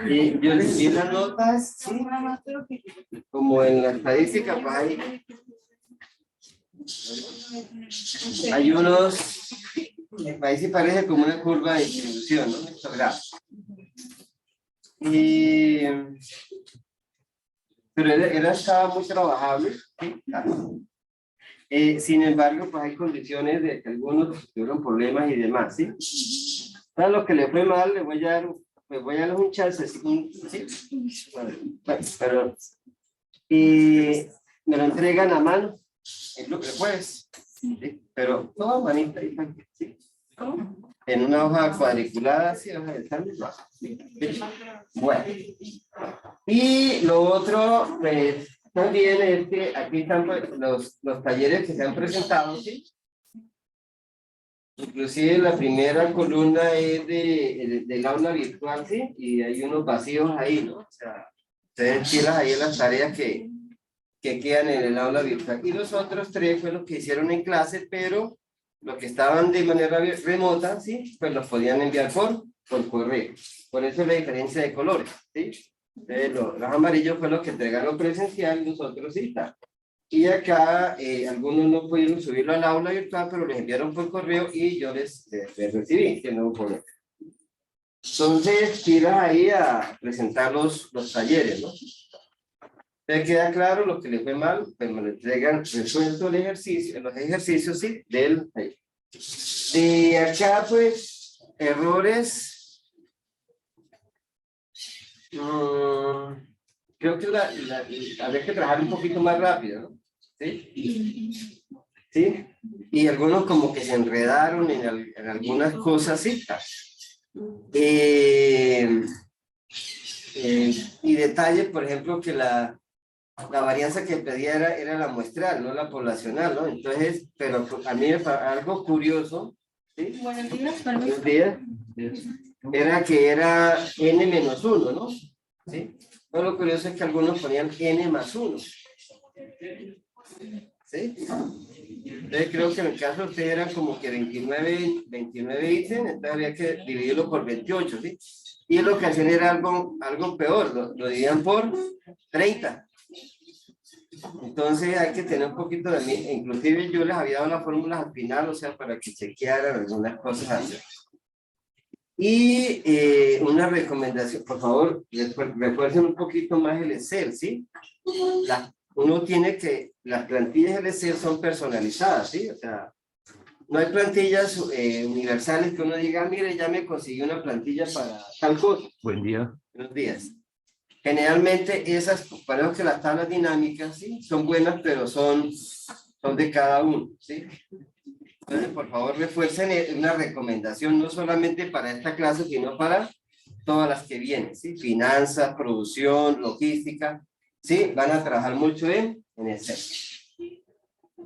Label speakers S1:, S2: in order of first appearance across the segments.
S1: Y yo les di las notas, ¿sí? Como en la estadística, pues hay unos, ahí sí parece como una curva de distribución, ¿no? Pero estaba muy trabajable, ¿sí? Sin embargo, pues hay condiciones de que algunos tuvieron problemas y demás, ¿sí? A lo que le fue mal, le voy a dar un chance, ¿sí? Bueno, pero me lo entregan a mano el jueves, ¿sí? Pero no, manita, ¿sí? ¿Cómo? En una hoja cuadriculada, ¿sí? Hoja de sal, ¿sí? Bueno, y lo otro, pues, también es que aquí están pues, los talleres que se han presentado, ¿sí? Inclusive la primera columna es del aula virtual, ¿sí? Y hay unos vacíos ahí, ¿no? O sea, ustedes tiran ahí las tareas que quedan en el aula virtual. Y los otros tres fue lo que hicieron en clase, pero los que estaban de manera remota, ¿sí? Pues los podían enviar por correo. Por eso es la diferencia de colores, ¿sí? Entonces, los amarillos fue los que entregaron presencial, los otros sí están. Y acá algunos no pudieron subirlo al aula virtual, pero les enviaron por correo y yo les recibí, que no hubo problema. Entonces, tiras ahí a presentar los talleres, ¿no? ¿Te queda claro lo que les fue mal? Pues me lo entregan resuelto el ejercicio, los ejercicios, sí, del taller. Y acá, pues, errores. Creo que habría que trabajar un poquito más rápido, ¿no? ¿Sí? ¿Sí? Y algunos como que se enredaron en algunas cosas, ¿sí? Y detalles, por ejemplo, que la varianza que pedía era la muestral, no la poblacional, ¿no? Entonces, pero a mí algo curioso, ¿sí? Buenos días. Era que era n-1, ¿no? ¿Sí? Pero lo curioso es que algunos ponían n+1. ¿Sí? Entonces creo que en el caso de usted eran como que 29 ítems, entonces había que dividirlo por 28, ¿sí? Y lo que hacían era algo peor, lo dividían por 30. Entonces hay que tener un poquito de mí, inclusive yo les había dado las fórmulas al final, o sea, para que chequearan algunas cosas así. Y una recomendación, por favor, refuercen un poquito más el Excel, ¿sí? Uno tiene que, las plantillas del Excel son personalizadas, ¿sí? O sea, no hay plantillas universales que uno diga, mire, ya me conseguí una plantilla para tal cosa.
S2: Buen día.
S1: Buenos días. Generalmente esas, parece que las tablas dinámicas, ¿sí? Son buenas, pero son de cada uno, ¿sí? Entonces, por favor, refuercen una recomendación, no solamente para esta clase, sino para todas las que vienen, ¿sí? Finanzas, producción, logística, ¿sí? Van a trabajar mucho en Excel.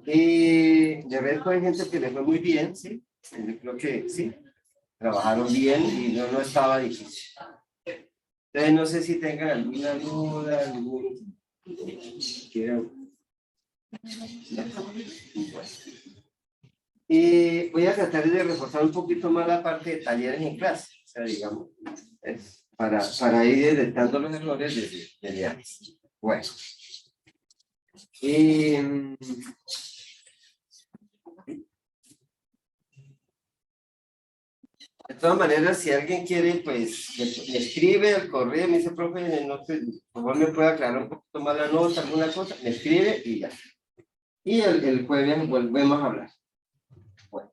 S1: Y de resto hay gente que le fue muy bien, ¿sí? Yo creo que sí, trabajaron bien y no estaba difícil. Entonces, no sé si tengan alguna duda, Y voy a tratar de reforzar un poquito más la parte de talleres en clase, o sea, digamos, para ir detectando los errores desde antes. Bueno. De todas maneras, si alguien quiere, pues, me escribe al correo, me dice, profe, no sé, por favor me puede aclarar un poquito más la nota, alguna cosa, me escribe y ya. Y el jueves volvemos a hablar. Bueno.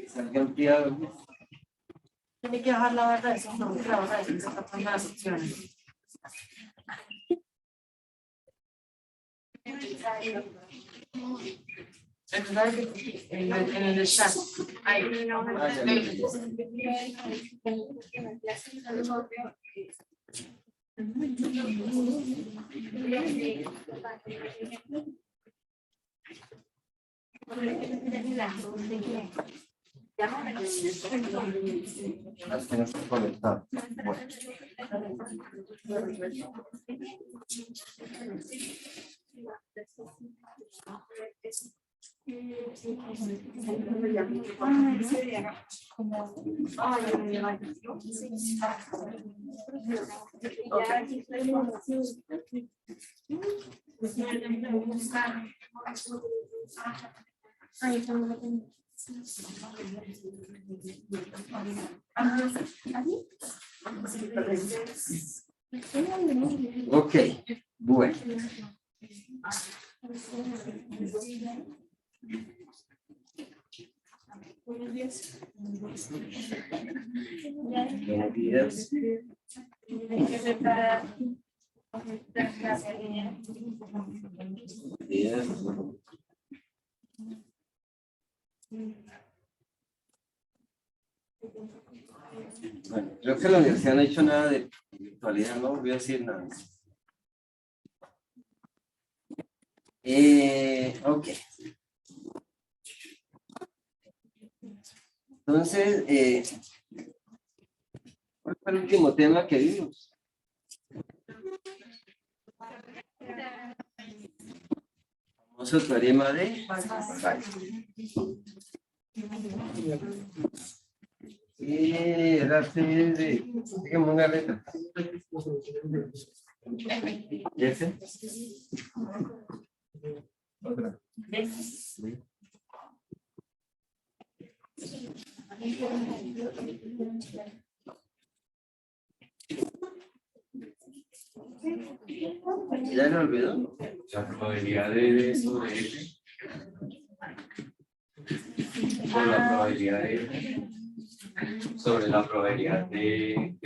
S1: Salga ampliado.
S2: Tiene que bajar la barra de esos nombres, la barra de esos tapan las opciones. En el chat. Ahí.
S1: Las que no están conectadas. Bueno. Ok, bueno. Buenos días. Bueno, creo que la universidad no ha hecho nada de virtualidad, no voy a decir nada. Ok. Entonces, ¿cuál fue el último tema que vimos? Famoso teorema de era dígame una letra. ¿Ese? ¿Ya lo olvidó?
S3: La probabilidad de sobre F por la probabilidad de F sobre la probabilidad de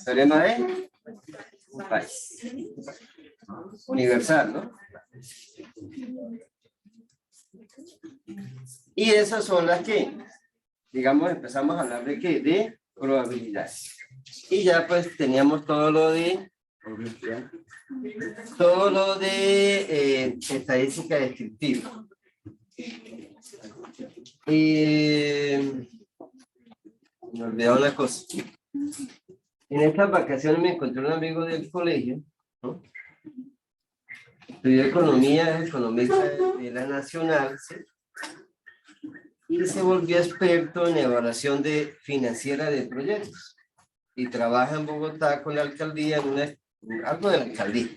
S1: Teorema de Weiss. Universal, ¿no? Y esas son las que, digamos, empezamos a hablar de qué, de probabilidades. Y ya pues teníamos todo lo de estadística descriptiva. Me olvidé una cosa. En estas vacaciones me encontré un amigo del colegio, ¿no? Estudió economía, es economista de la Nacional, ¿sí? Y se volvió experto en evaluación financiera de proyectos. Y trabaja en Bogotá con la alcaldía, algo de la alcaldía.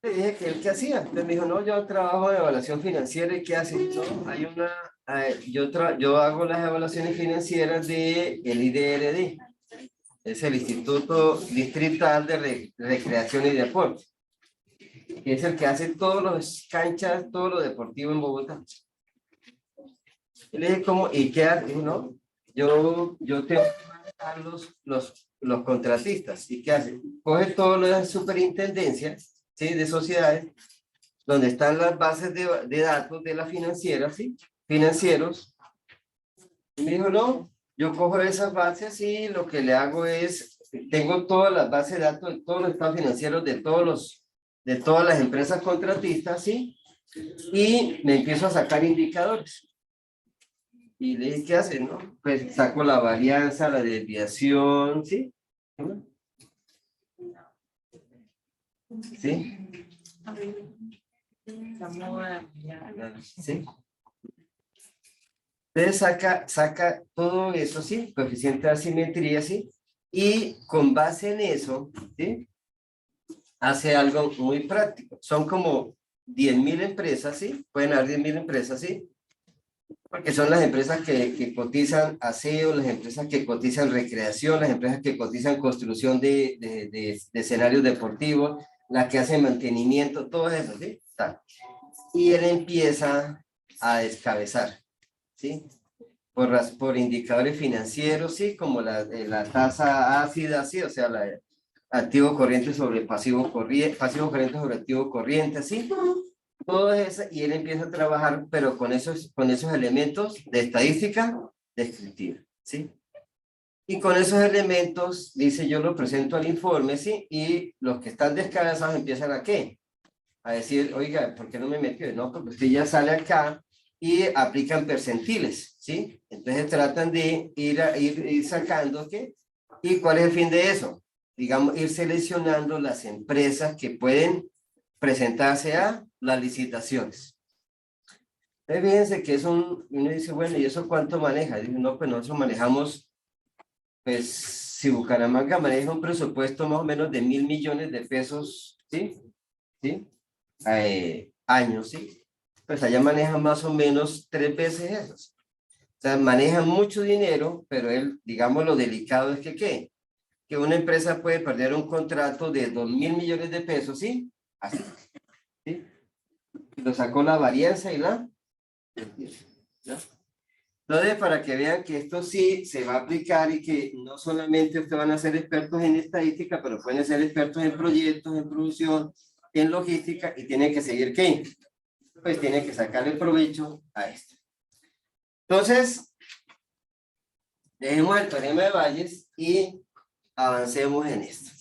S1: Le dije que él qué hacía. Entonces me dijo, no, yo trabajo en evaluación financiera. ¿Y qué hace? No, hay yo hago las evaluaciones financieras del IDRD. Es el Instituto Distrital de Recreación y Deporte. Que es el que hace todos los canchas, todo lo deportivo en Bogotá. Y le dije, ¿cómo? ¿Y qué hace? Dijo, no, yo tengo que manejar los contratistas. ¿Y qué hace? Coge todo lo de la superintendencia, ¿sí? De sociedades, donde están las bases de datos de la financiera, ¿sí? Financieros. Y me dijo, no, yo cojo esas bases y lo que le hago es, tengo todas las bases de datos de todos los estados financieros de todas las empresas contratistas, ¿sí? Y me empiezo a sacar indicadores. Y le dije, ¿qué hace? ¿No? Pues saco la varianza, la desviación, ¿sí? ¿Sí? ¿Sí? Entonces saca todo eso, ¿sí? Coeficiente de asimetría, ¿sí? Y con base en eso, ¿sí? Hace algo muy práctico. Son como 10.000 empresas, ¿sí? Pueden haber 10.000 empresas, ¿sí? Porque son las empresas que cotizan aseo, las empresas que cotizan recreación, las empresas que cotizan construcción de escenarios deportivos, la que hace mantenimiento, todo eso, ¿sí? Tal. Y él empieza a descabezar, ¿sí? Por indicadores financieros, ¿sí? Como la tasa ácida, ¿sí? O sea, la activo corriente sobre pasivo corriente sobre activo corriente, ¿sí? Todo eso, y él empieza a trabajar, pero con esos elementos de estadística descriptiva, ¿sí? Y con esos elementos, dice, yo lo presento al informe, ¿sí? Y los que están descabezados empiezan a ¿qué? A decir, oiga, ¿por qué no me metió? No, porque usted ya sale acá y aplican percentiles, ¿sí? Entonces tratan de ir sacando, ¿qué? ¿Y cuál es el fin de eso? Digamos, ir seleccionando las empresas que pueden presentarse a las licitaciones. Entonces, fíjense que uno dice, bueno, ¿y eso cuánto maneja? Dice, no, pues nosotros manejamos, pues, si Bucaramanga maneja un presupuesto más o menos de 1.000 millones de pesos, ¿sí? ¿Sí? Años, ¿sí? Pues allá manejan más o menos 3 veces eso. O sea, manejan mucho dinero, pero él, digamos, lo delicado es que, ¿qué? Que una empresa puede perder un contrato de 2.000 millones de pesos, ¿sí? Así, ¿sí? Lo sacó la varianza y la... ¿ya? Entonces, para que vean que esto sí se va a aplicar y que no solamente ustedes van a ser expertos en estadística, pero pueden ser expertos en proyectos, en producción, en logística, y tienen que seguir, ¿qué? Pues tienen que sacarle provecho a esto. Entonces, dejemos el teorema de Bayes y avancemos en esto.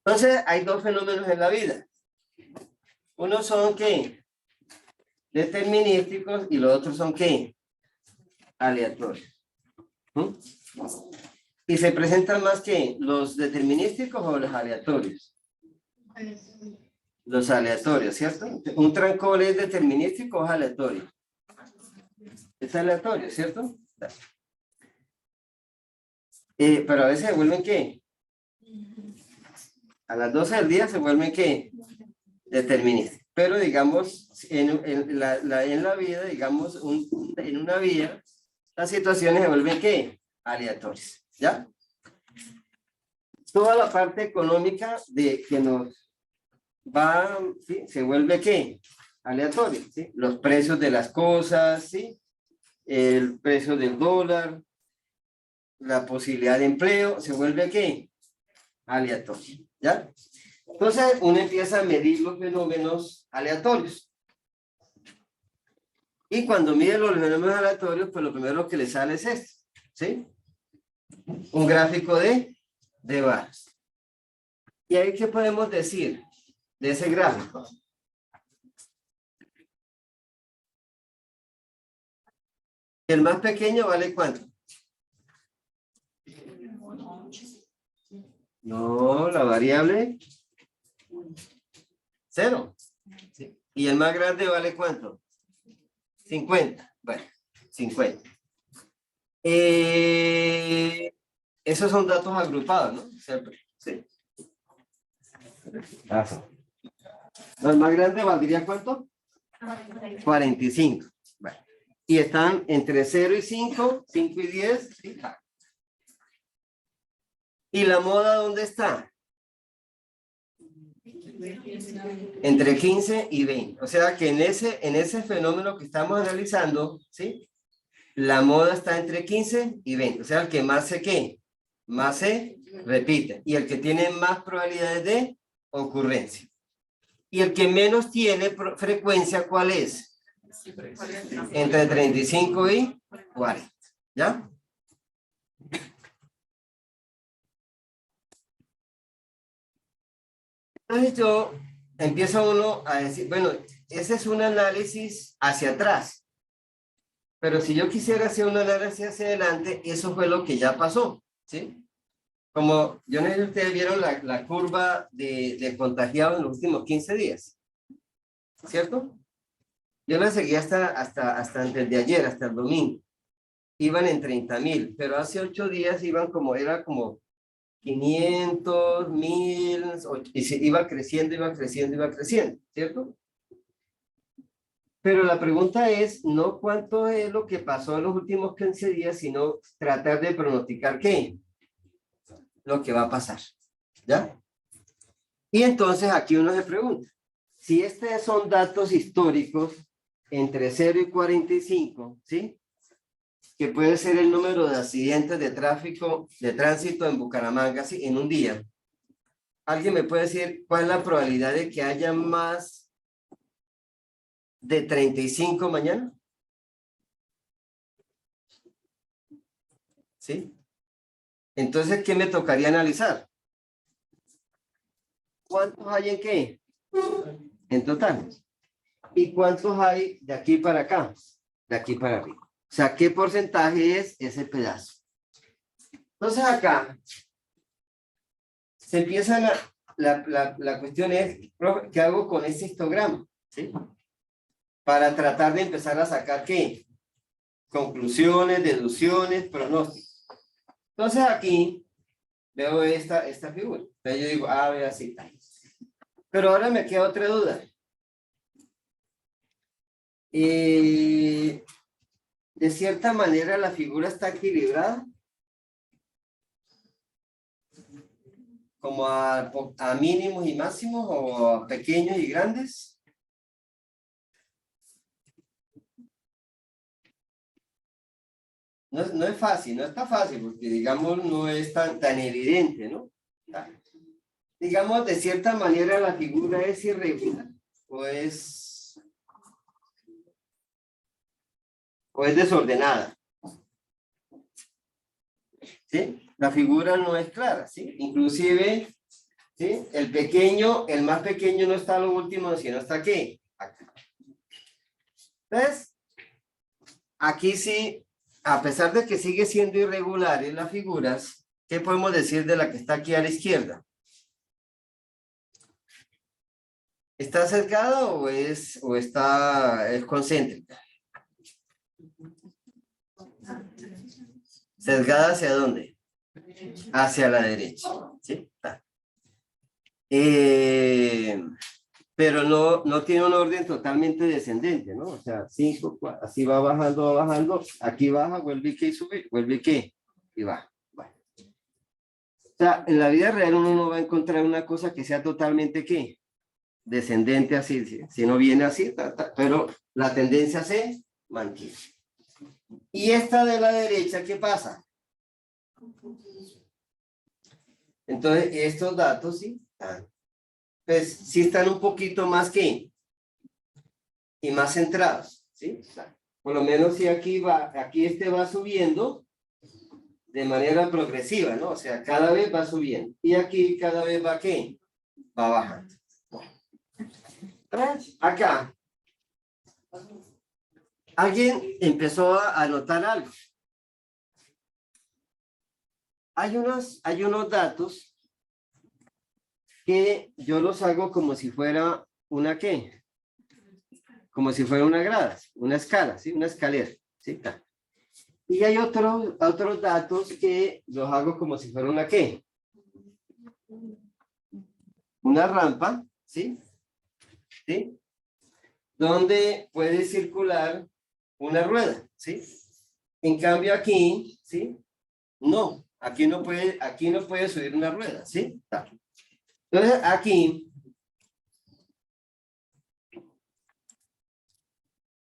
S1: Entonces, hay dos fenómenos en la vida. Unos son, ¿qué? Determinísticos, y los otros son, ¿qué? Aleatorios. ¿Mm? ¿Y se presentan más que los determinísticos o los aleatorios? Los aleatorios, ¿cierto? ¿Un trancón es determinístico o es aleatorio? Es aleatorio, ¿cierto? Pero a veces se vuelven, ¿qué? A las 12 del día se vuelven, ¿qué? Determinísticos. Pero digamos, en la vida, digamos, en una vida, las situaciones se vuelven, ¿qué? Aleatorias, ¿ya? Toda la parte económica que nos va, ¿sí? Se vuelve, ¿qué? Aleatorio, ¿sí? Los precios de las cosas, ¿sí? El precio del dólar, la posibilidad de empleo, se vuelve, ¿qué? Aleatorio, ¿ya? Entonces, uno empieza a medir los fenómenos aleatorios. Y cuando mide los fenómenos aleatorios, pues lo primero que le sale es esto, ¿sí? Un gráfico de barras. ¿Y ahí qué podemos decir de ese gráfico? El más pequeño vale ¿cuánto? No, la variable 0. ¿Sí? ¿Y el más grande vale cuánto? 50. Bueno, 50. Esos son datos agrupados, ¿no? ¿Cierto? Sí. ¿El más grande valdría cuánto? 45. Bueno. Y están entre 0 y 5, 5 y 10. ¿Sí? ¿Y la moda dónde está? Entre 15 y 20. O sea que en ese fenómeno que estamos analizando, ¿sí? La moda está entre 15 y 20. O sea, el que más se ¿qué? Más se repite. Y el que tiene más probabilidades de ocurrencia. Y el que menos tiene frecuencia, ¿cuál es? Entre 35 y 40. ¿Ya? Entonces empieza uno a decir, bueno, ese es un análisis hacia atrás. Pero si yo quisiera hacer un análisis hacia adelante, eso fue lo que ya pasó, ¿sí? Como yo no sé si ustedes vieron la curva de contagiados en los últimos 15 días, ¿cierto? Yo la seguí hasta antes de ayer, hasta el domingo. Iban en 30,000, pero hace 8 días era como 500, 1,000, y se iba creciendo, ¿cierto? Pero la pregunta es no cuánto es lo que pasó en los últimos 15 días, sino tratar de pronosticar qué, lo que va a pasar, ¿ya? Y entonces aquí uno se pregunta, si estos son datos históricos entre 0 y 45, ¿sí? Que puede ser el número de accidentes de tráfico, de tránsito en Bucaramanga, ¿sí? En un día. ¿Alguien me puede decir cuál es la probabilidad de que haya más de 35 mañana? ¿Sí? Entonces, ¿qué me tocaría analizar? ¿Cuántos hay en qué? En total. ¿Y cuántos hay de aquí para acá? De aquí para arriba. O sea, ¿qué porcentaje es ese pedazo? Entonces acá se empieza la cuestión es, profe, ¿qué hago con este histograma? ¿Sí? Para tratar de empezar a sacar ¿qué? Conclusiones, deducciones, pronósticos. Entonces aquí veo esta figura. Entonces yo digo, vea así está. Pero ahora me queda otra duda. De cierta manera la figura está equilibrada. Como a mínimos y máximos o a pequeños y grandes. No es fácil, no está fácil, porque digamos no es tan evidente, ¿no? Digamos, de cierta manera la figura es irregular o es desordenada. ¿Sí? La figura no es clara, ¿sí? Inclusive, ¿sí? El más pequeño no está a lo último, sino hasta aquí. Acá. Entonces, aquí sí, a pesar de que sigue siendo irregulares las figuras, ¿qué podemos decir de la que está aquí a la izquierda? ¿Está cercada o es concéntrica? ¿Sesgada hacia dónde? Hacia la derecha. ¿Sí? Pero no tiene un orden totalmente descendente, ¿no? O sea, 5, así va bajando, aquí baja, vuelve y que sube, vuelve y que, y baja. Bueno. O sea, en la vida real uno no va a encontrar una cosa que sea totalmente, ¿qué? Descendente así, si no viene así, pero la tendencia se mantiene. Y esta de la derecha, ¿qué pasa? Entonces, estos datos, ¿sí? Pues sí están un poquito más que y más centrados, ¿sí? Por lo menos si aquí va subiendo de manera progresiva, ¿no? O sea, cada vez va subiendo. Y aquí cada vez va ¿qué? Va bajando. Acá. Alguien empezó a notar algo. Hay unos datos que yo los hago como si fuera una ¿qué? Como si fuera una grada, una escala, ¿sí? Una escalera, ¿sí? Y hay otros datos que los hago como si fuera una ¿qué? Una rampa, ¿sí? ¿Sí? Donde puede circular una rueda, ¿sí? En cambio aquí, ¿sí? No, aquí no puede subir una rueda, ¿sí? Entonces aquí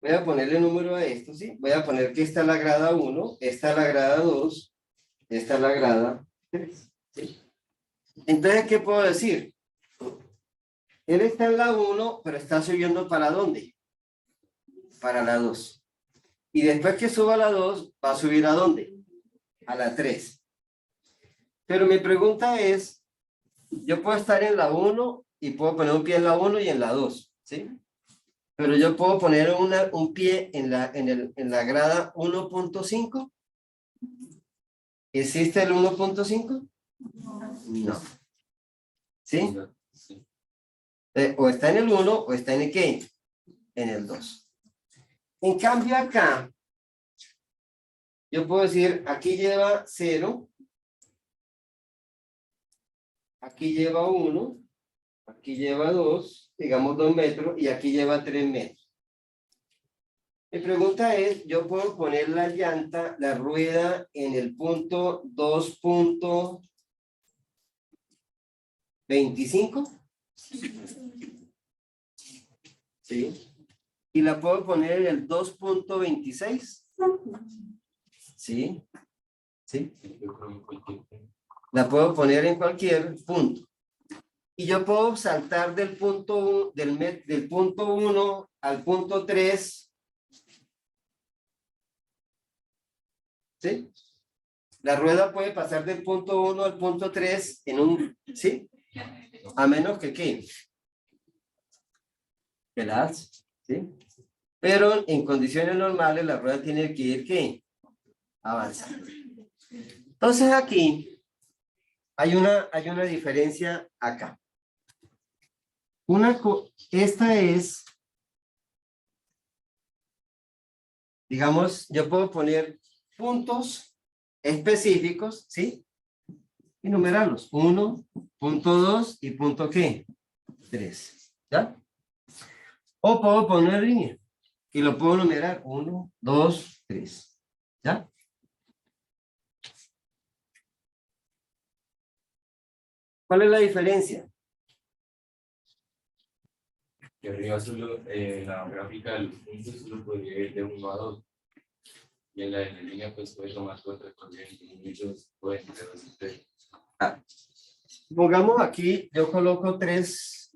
S1: voy a ponerle número a esto, ¿sí? Voy a poner que esta es la grada 1, esta es la grada 2, esta es la grada 3, ¿sí? Entonces, ¿qué puedo decir? Él está en la 1, pero está subiendo ¿para dónde? Para la 2. Y después que suba a la 2, ¿va a subir a dónde? A la 3. Pero mi pregunta es, yo puedo estar en la 1 y puedo poner un pie en la 1 y en la 2, ¿sí? Pero yo puedo poner un pie en la grada 1.5. ¿Existe el 1.5? No. ¿Sí? O está en el 1 o está en el ¿qué? En el 2. En cambio acá, yo puedo decir, aquí lleva 0, aquí lleva 1, aquí lleva 2, digamos 2 metros, y aquí lleva 3 metros. Mi pregunta es, ¿yo puedo poner la llanta, la rueda, en el punto 2.25? ¿Sí? Y la puedo poner en el 2.26. ¿Sí? ¿Sí? La puedo poner en cualquier punto. Y yo puedo saltar del punto, del punto 1 al punto 3. ¿Sí? La rueda puede pasar del punto 1 al punto 3 en un, ¿sí? A menos que ¿qué? Que la alce, ¿sí? Pero en condiciones normales la rueda tiene que ir, ¿qué? Avanzando. Entonces aquí hay una diferencia acá. Esta es, digamos, yo puedo poner puntos específicos, ¿sí? Y numerarlos. 1, punto 2 y punto ¿qué? 3. ¿Ya? O puedo poner línea y lo puedo numerar. 1, 2, 3. ¿Ya? ¿Cuál es la diferencia?
S3: Que arriba solo la gráfica de los puntos solo podría ir de 1 a 2. Y en la línea pues puede tomar otras corrientes. Muchos pueden ser así.
S1: Pongamos aquí, yo coloco tres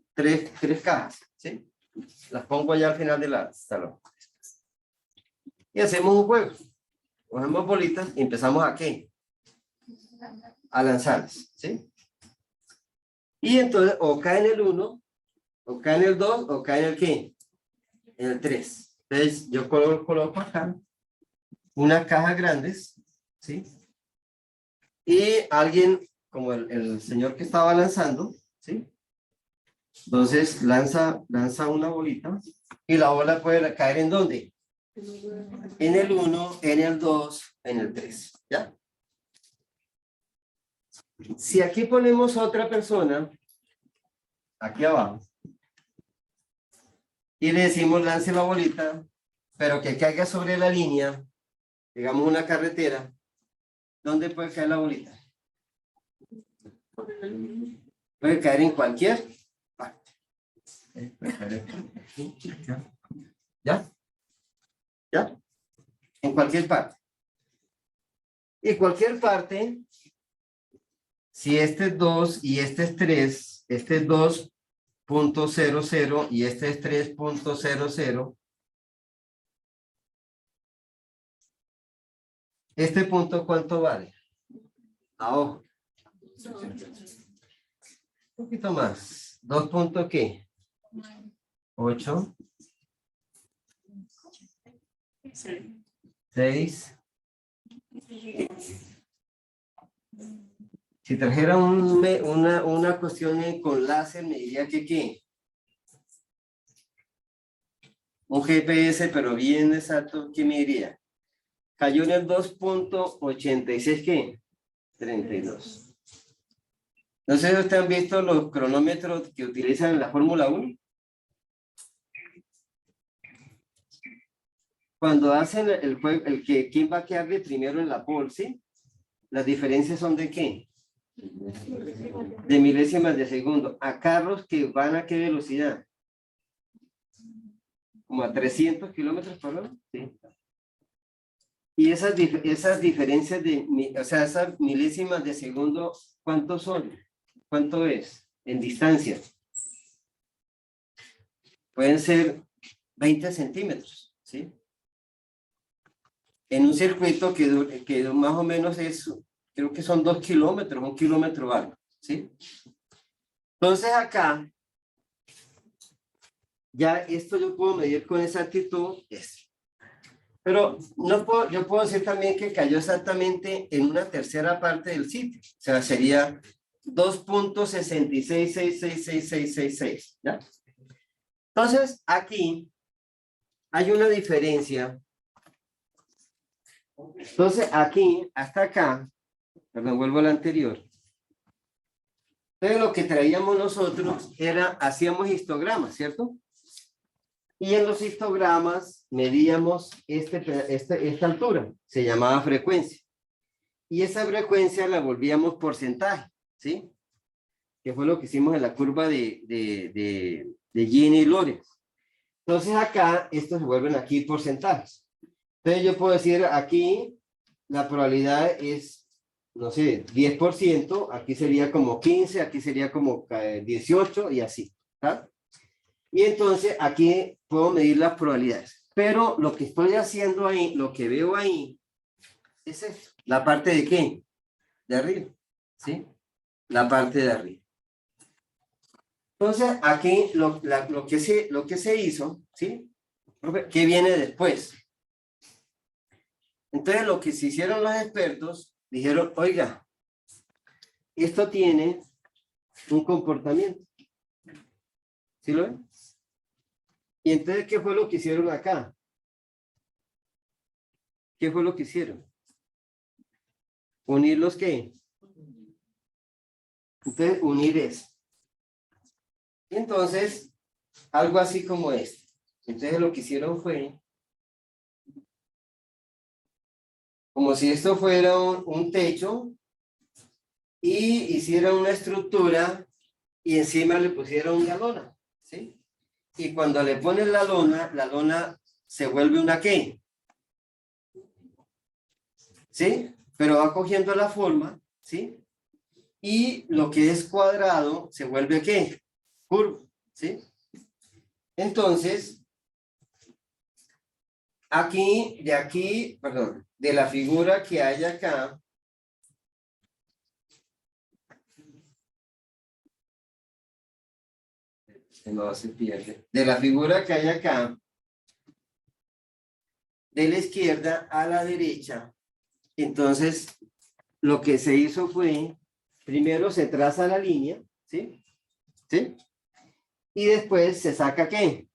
S1: cajas, ¿sí? Las pongo allá al final de la salón. Y hacemos un juego. Cogemos bolitas y empezamos a ¿qué? A lanzarlas, ¿sí? Y entonces o cae en el 1, o cae en el 2, o cae en el ¿qué? En el 3. Entonces yo coloco acá unas cajas grandes, ¿sí? Y alguien, como el señor que estaba lanzando, ¿sí? Entonces lanza una bolita y la bola puede caer ¿en dónde? En el 1, en el 2, en el 3, ¿ya? Si aquí ponemos otra persona, aquí abajo, y le decimos lance la bolita, pero que caiga sobre la línea, digamos una carretera, ¿dónde puede caer la bolita? Puede caer en cualquier parte. ¿Ya? ¿Ya? En cualquier parte. Y cualquier parte, si este es 2 y este es 3, este es 2.00 y este es 3.00, ¿este punto cuánto vale? A ojo. Un poquito más. 2 punto ¿qué? 8. 6. Si trajera una cuestión con láser, me diría que ¿qué? Un GPS, pero bien exacto, ¿qué me diría? Cayó en el 2.86, ¿qué? 32. No sé si ustedes han visto los cronómetros que utilizan en la Fórmula 1. Cuando hacen el juego, ¿quién va a quedar de primero en la pole, sí? Las diferencias son ¿de qué? De milésimas de segundo. A carros que van ¿a qué velocidad? Como a 300 kilómetros por hora. Sí. Y esas diferencias o sea, esas milésimas de segundo, ¿cuántos son? ¿Cuánto es? En distancia. Pueden ser 20 centímetros, ¿sí? En un circuito que más o menos es, creo que son 2 kilómetros, 1 kilómetro algo, ¿sí? Entonces acá, ya esto yo puedo medir con exactitud, pero yo puedo decir también que cayó exactamente en una tercera parte del sitio, o sea, sería 2.66666666, ¿ya? Entonces, aquí hay una diferencia. Entonces, aquí, hasta acá, perdón, vuelvo al anterior. Entonces, lo que traíamos nosotros era, hacíamos histogramas, ¿cierto? Y en los histogramas medíamos esta altura, se llamaba frecuencia. Y esa frecuencia la volvíamos porcentaje, ¿sí? que fue lo que hicimos en la curva de Gini y Lorenz. Entonces acá, estos se vuelven aquí porcentajes. Entonces yo puedo decir aquí, la probabilidad es, no sé, 10%, aquí sería como 15, aquí sería como 18 y así. ¿Tá? Y entonces aquí puedo medir las probabilidades. Pero lo que estoy haciendo ahí, lo que veo ahí, es esto. ¿La parte de qué? De arriba. ¿Sí? La parte de arriba. Entonces, aquí lo que se hizo, ¿sí? ¿Qué viene después? Entonces, lo que se hicieron los expertos, dijeron, oiga, esto tiene un comportamiento. ¿Sí lo ven? Y entonces, ¿qué fue lo que hicieron acá? ¿Qué fue lo que hicieron? ¿Unir los qué? Entonces, unir eso. Y entonces, algo así como esto. Entonces, lo que hicieron fue, como si esto fuera un techo, y hicieron una estructura, y encima le pusieron una lona, ¿sí? Y cuando le ponen la lona se vuelve una ¿qué? ¿Sí? Pero va cogiendo la forma, ¿sí? Y lo que es cuadrado se vuelve ¿qué? Curvo, ¿sí? Entonces, de la figura que hay acá, no se pierde, de la figura que hay acá, de la izquierda a la derecha, entonces lo que se hizo fue, primero se traza la línea, ¿sí? ¿Sí? Y después se saca ¿qué?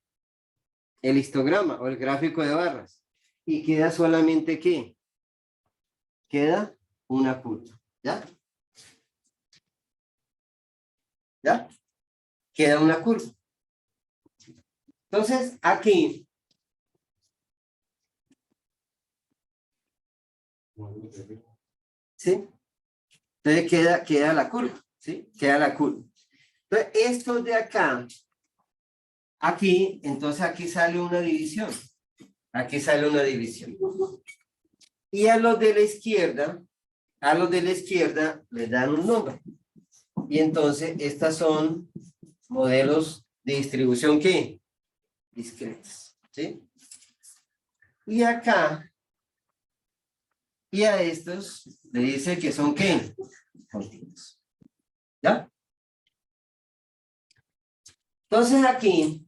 S1: El histograma o el gráfico de barras. Y queda solamente ¿qué? Queda una curva, ¿ya? ¿Ya? Queda una curva. Entonces, aquí, ¿sí? Entonces queda la curva, ¿sí? Queda la curva. Entonces, esto de acá, aquí, entonces aquí sale una división. Aquí sale una división. Y a los de la izquierda les dan un nombre. Y entonces, estas son modelos de distribución ¿qué? Discretas, ¿sí? Y acá, y a estos le dice que son ¿qué? Continuos. ¿Ya? Entonces aquí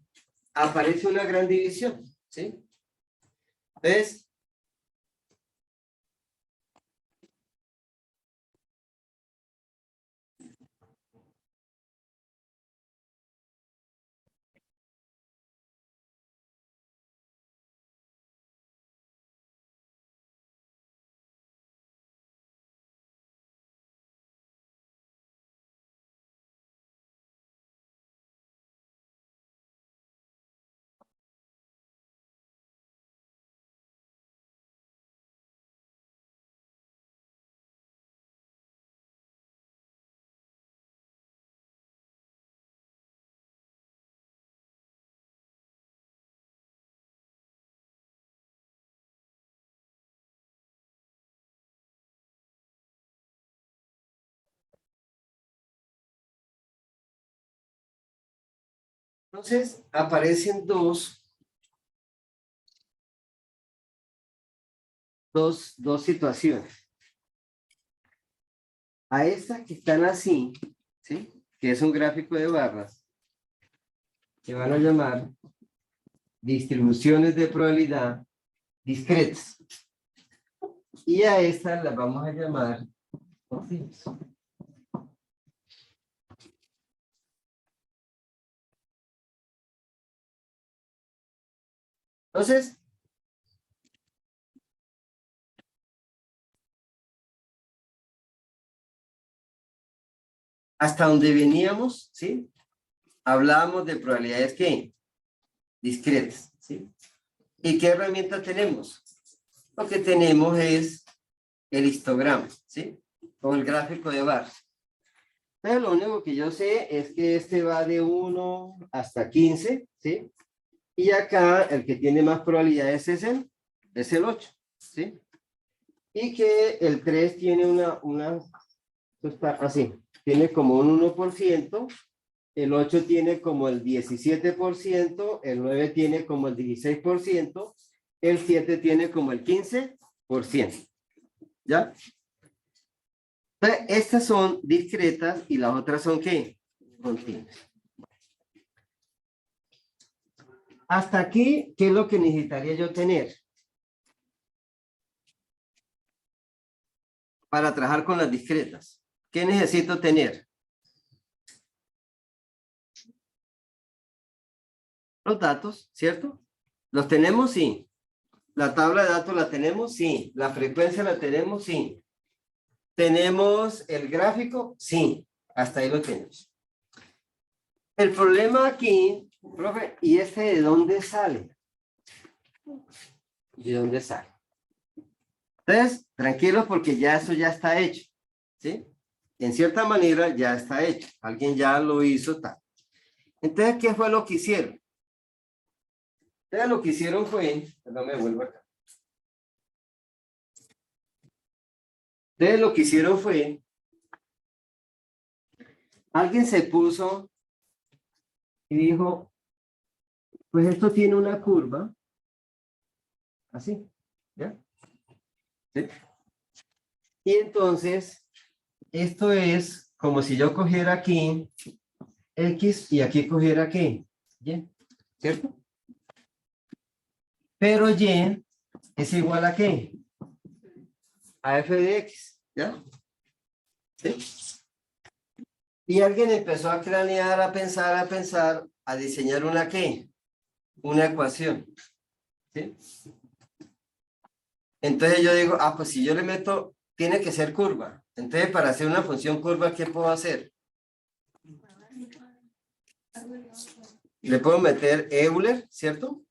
S1: aparece una gran división, ¿sí? ¿Ves? Entonces aparecen dos situaciones. A esta que están así, ¿sí? Que es un gráfico de barras, que van a llamar distribuciones de probabilidad discretas. Y a estas las vamos a llamar continuas. Entonces, hasta donde veníamos, ¿sí? Hablábamos de probabilidades ¿qué? Discretas, ¿sí? ¿Y qué herramienta tenemos? Lo que tenemos es el histograma, ¿sí? O el gráfico de barras. Entonces, lo único que yo sé es que este va de 1 hasta 15, ¿sí? Y acá el que tiene más probabilidades es el 8, ¿sí? Y que el 3 tiene esto está así, tiene como un 1%, el 8 tiene como el 17%, el 9 tiene como el 16%, el 7 tiene como el 15%, ¿ya? Entonces, estas son discretas y las otras son ¿qué? Continuas. Hasta aquí, ¿qué es lo que necesitaría yo tener para trabajar con las discretas? ¿Qué necesito tener? Los datos, ¿cierto? ¿Los tenemos? Sí. ¿La tabla de datos la tenemos? Sí. ¿La frecuencia la tenemos? Sí. ¿Tenemos el gráfico? Sí. Hasta ahí lo tenemos. El problema aquí, profe, ¿y este de dónde sale? ¿De dónde sale? Entonces, tranquilos porque ya eso ya está hecho, ¿sí? En cierta manera ya está hecho. Alguien ya lo hizo tal. Entonces, ¿qué fue lo que hicieron? Entonces, lo que hicieron fue, no me vuelvo acá. Entonces, lo que hicieron fue, alguien se puso y dijo, pues esto tiene una curva, así, ¿ya? ¿Sí? Y entonces, esto es como si yo cogiera aquí X y aquí cogiera aquí Y, ¿cierto? Pero Y es igual a ¿qué? A f de X, ¿ya? ¿Sí? Y alguien empezó a cranear, a pensar, a diseñar una ¿qué? Una ecuación, ¿sí? Entonces yo digo, pues si yo le meto, tiene que ser curva. Entonces, para hacer una función curva, ¿qué puedo hacer? Le puedo meter Euler, ¿cierto?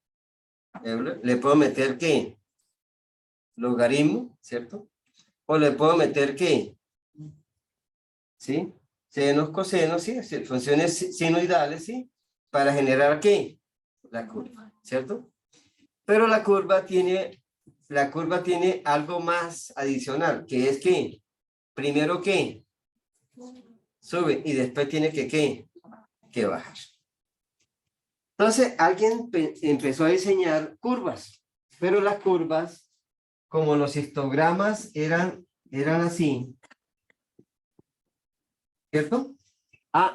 S1: Euler. Le puedo meter ¿qué? Logaritmo, ¿cierto? O le puedo meter ¿qué? ¿Sí? Senos, cosenos, ¿sí? Funciones sinoidales, ¿sí? Para generar ¿qué? La curva, ¿cierto? Pero la curva tiene algo más adicional, que es que primero ¿qué? Sube y después tiene que ¿qué? Que bajar. Entonces, alguien empezó a diseñar curvas, pero las curvas, como los histogramas eran así, ¿cierto?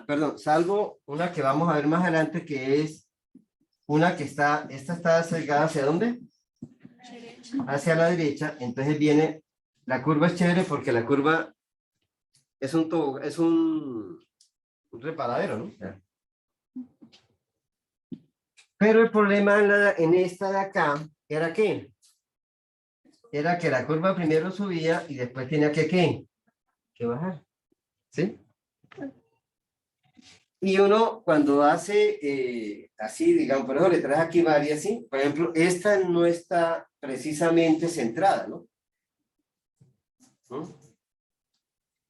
S1: Perdón, salvo una que vamos a ver más adelante, que es una que esta está sesgada ¿hacia dónde? Hacia la derecha. Entonces viene, la curva es chévere porque la curva es un reparadero, ¿no? Pero el problema en esta de acá era ¿qué? Era que la curva primero subía y después tenía que ¿qué? Que bajar, ¿sí? Y uno cuando hace así, digamos, por ejemplo, le traes aquí varias, ¿sí? Por ejemplo, esta no está precisamente centrada, ¿no?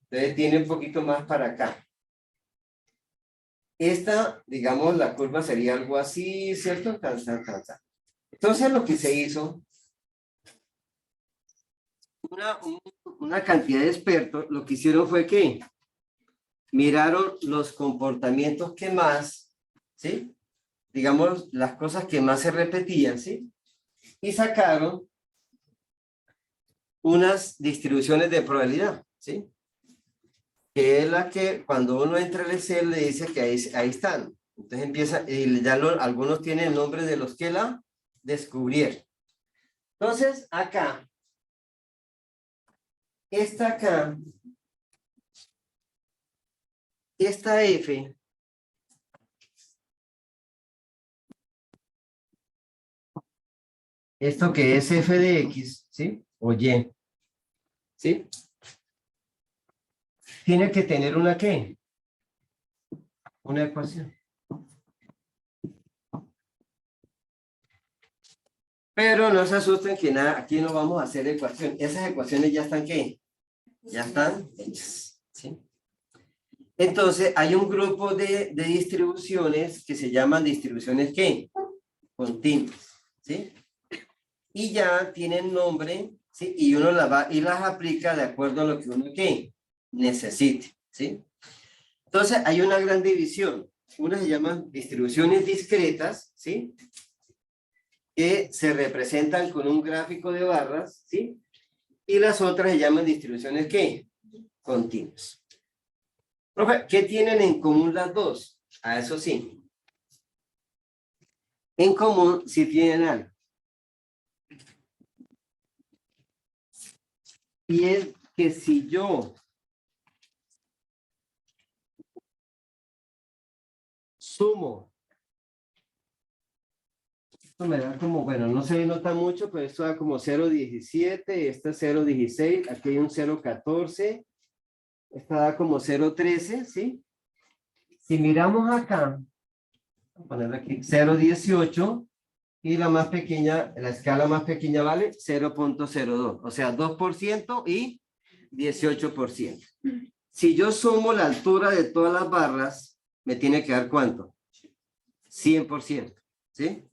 S1: Entonces tiene un poquito más para acá. Esta, digamos, la curva sería algo así, ¿cierto? Entonces lo que se hizo, una cantidad de expertos, lo que hicieron fue que miraron los comportamientos que más, ¿sí? Digamos, las cosas que más se repetían, ¿sí? Y sacaron unas distribuciones de probabilidad, ¿sí? Que es la que cuando uno entra al Excel le dice que ahí están. Entonces empieza, y ya algunos tienen el nombre de los que la descubrieron. Entonces, acá, esta esta F, esto que es F de X, ¿sí? O Y, ¿sí? Tiene que tener una ¿qué? Una ecuación. Pero no se asusten que nada, aquí no vamos a hacer ecuación. Esas ecuaciones ya están ¿qué? Ya están hechas, ¿sí? Entonces, hay un grupo de distribuciones que se llaman distribuciones, ¿qué? Continuas, ¿sí? Y ya tienen nombre, ¿sí? Y uno las va y las aplica de acuerdo a lo que uno, ¿qué? Necesite, ¿sí? Entonces, hay una gran división. Unas se llaman distribuciones discretas, ¿sí? Que se representan con un gráfico de barras, ¿sí? Y las otras se llaman distribuciones, ¿qué? Continuas. Profe, ¿qué tienen en común las dos? A eso sí. En común sí tienen algo. Y es que si yo sumo, esto me da como, bueno, no se nota mucho, pero esto da como 0.17, esta es 0.16, aquí hay un 0.14, esta da como 0.13, ¿sí? Si miramos acá, voy a poner aquí 0.18 y la más pequeña, la escala más pequeña vale 0.02, o sea, 2% y 18%. Si yo sumo la altura de todas las barras, me tiene que dar ¿cuánto? 100%, ¿sí?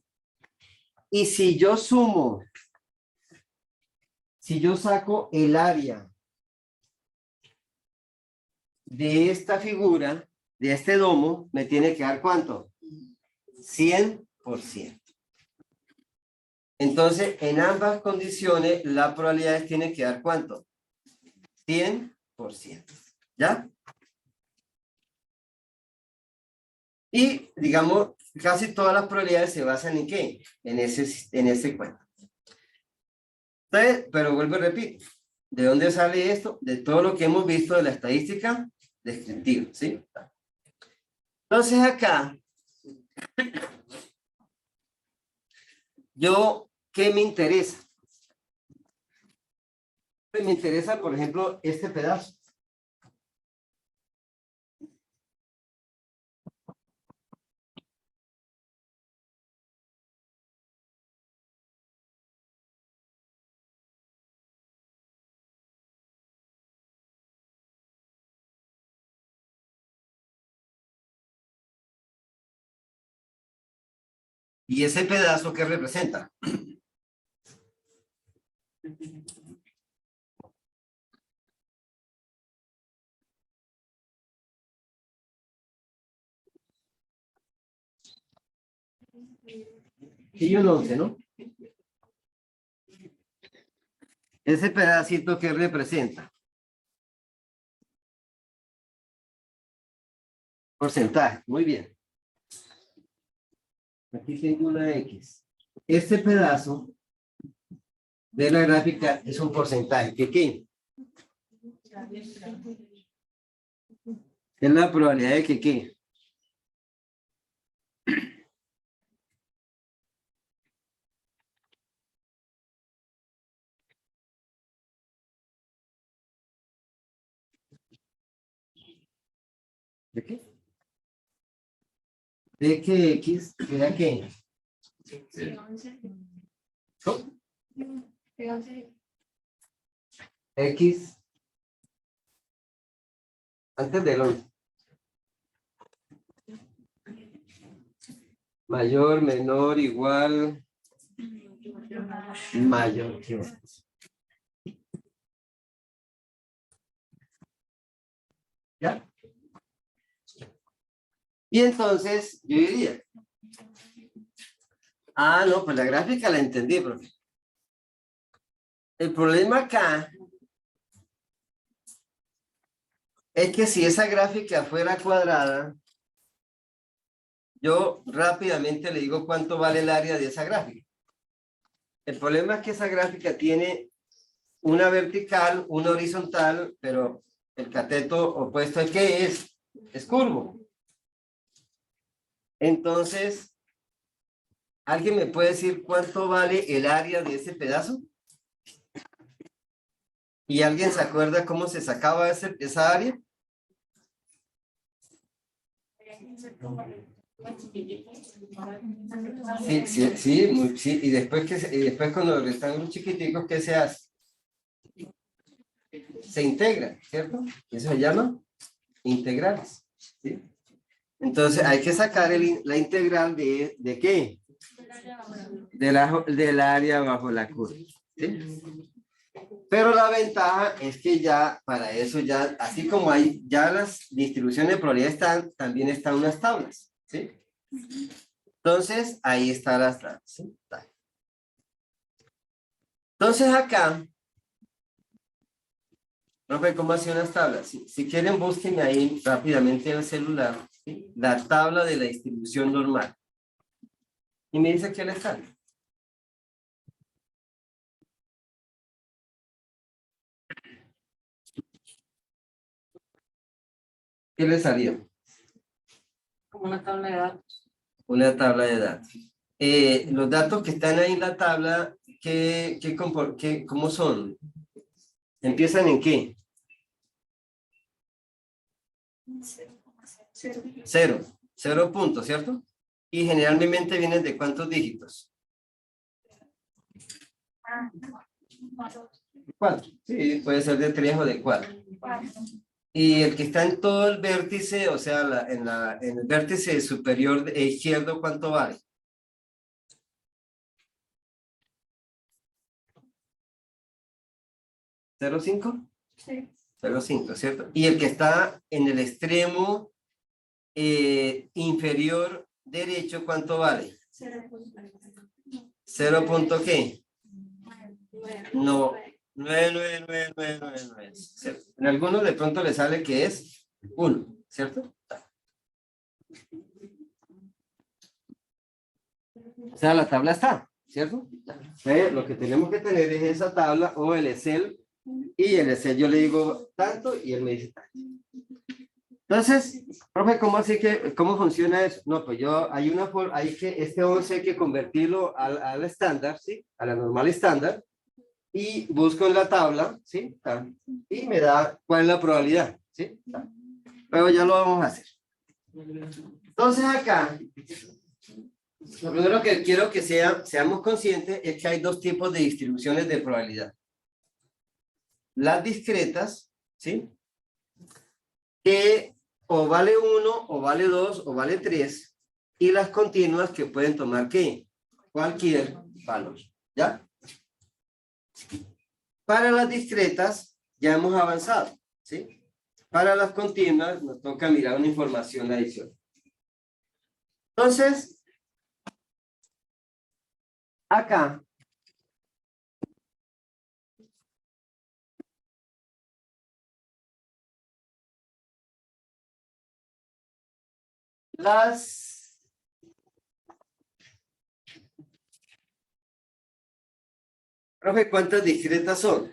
S1: Y si yo sumo, si yo saco el área de esta figura, de este domo, me tiene que dar ¿cuánto? 100%. Entonces, en ambas condiciones, la probabilidad tiene que dar ¿cuánto? 100%. ¿Ya? Y, digamos, casi todas las probabilidades se basan en ¿qué? En ese cuento. Entonces, pero vuelvo y repito. ¿De dónde sale esto? De todo lo que hemos visto de la estadística descriptiva, ¿sí? Entonces, acá, ¿qué me interesa? Me interesa, por ejemplo, este pedazo. ¿Y ese pedazo qué representa? Y un 11, ¿no? Ese pedacito que representa. Porcentaje, muy bien. Aquí tengo una X. Este pedazo de la gráfica es un porcentaje. ¿Qué? Es la probabilidad de que ¿qué? ¿De qué? De que X era ¿qué? ¿Cómo? X antes del 11. Mayor, menor, igual, mayor que 11. ¿Ya? Y entonces yo diría, no, pues la gráfica la entendí, profe. El problema acá es que si esa gráfica fuera cuadrada, yo rápidamente le digo cuánto vale el área de esa gráfica. El problema es que esa gráfica tiene una vertical, una horizontal, pero el cateto opuesto es ¿qué es? Es curvo. Entonces, ¿alguien me puede decir cuánto vale el área de ese pedazo? ¿Y alguien se acuerda cómo se sacaba esa área? Sí. Y después con los rectángulos chiquiticos, ¿qué se hace? Se integra, ¿cierto? Eso se llama integrales, ¿sí? Entonces hay que sacar la integral ¿de qué? Del área bajo la curva, ¿sí? Pero la ventaja es que ya para eso ya, así como hay ya las distribuciones de probabilidad están, también están unas tablas, ¿sí? Entonces ahí están las tablas, ¿sí? Entonces acá, profe, ¿cómo hacen unas tablas? Si quieren busquen ahí rápidamente en el celular, ¿sí? La tabla de la distribución normal. Y me dice qué le sale. ¿Qué le salió?
S2: Como una tabla de datos.
S1: Una tabla de datos. Los datos que están ahí en la tabla, ¿cómo son? ¿Empiezan en qué? Cero puntos, ¿cierto? Y generalmente vienen de ¿cuántos dígitos? 4. Sí, puede ser de 3 o de 4. Y el que está en todo el vértice, o sea, en el vértice superior izquierdo, ¿cuánto vale? ¿0,5?
S2: Sí.
S1: 0,5, ¿cierto? Y el que está en el extremo inferior derecho, ¿cuánto vale? 0 punto ¿qué? No, 9. En algunos de pronto le sale que es 1, ¿cierto? O sea, la tabla está, ¿cierto? Lo que tenemos que tener es esa tabla o el Excel, y el Excel yo le digo tanto y él me dice tanto. Entonces, profe, ¿cómo funciona eso? No, pues este 11 hay que convertirlo al estándar, ¿sí? A la normal estándar, y busco en la tabla, ¿sí? Y me da cuál es la probabilidad, ¿sí? Pero ya lo vamos a hacer. Entonces acá, lo primero que quiero que seamos conscientes es que hay dos tipos de distribuciones de probabilidad. Las discretas, ¿sí? Que o vale 1, o vale 2, o vale 3, y las continuas que pueden tomar ¿qué? Cualquier valor, ¿ya? Para las discretas ya hemos avanzado, ¿sí? Para las continuas nos toca mirar una información adicional. Entonces, acá, profe, ¿cuántas discretas son?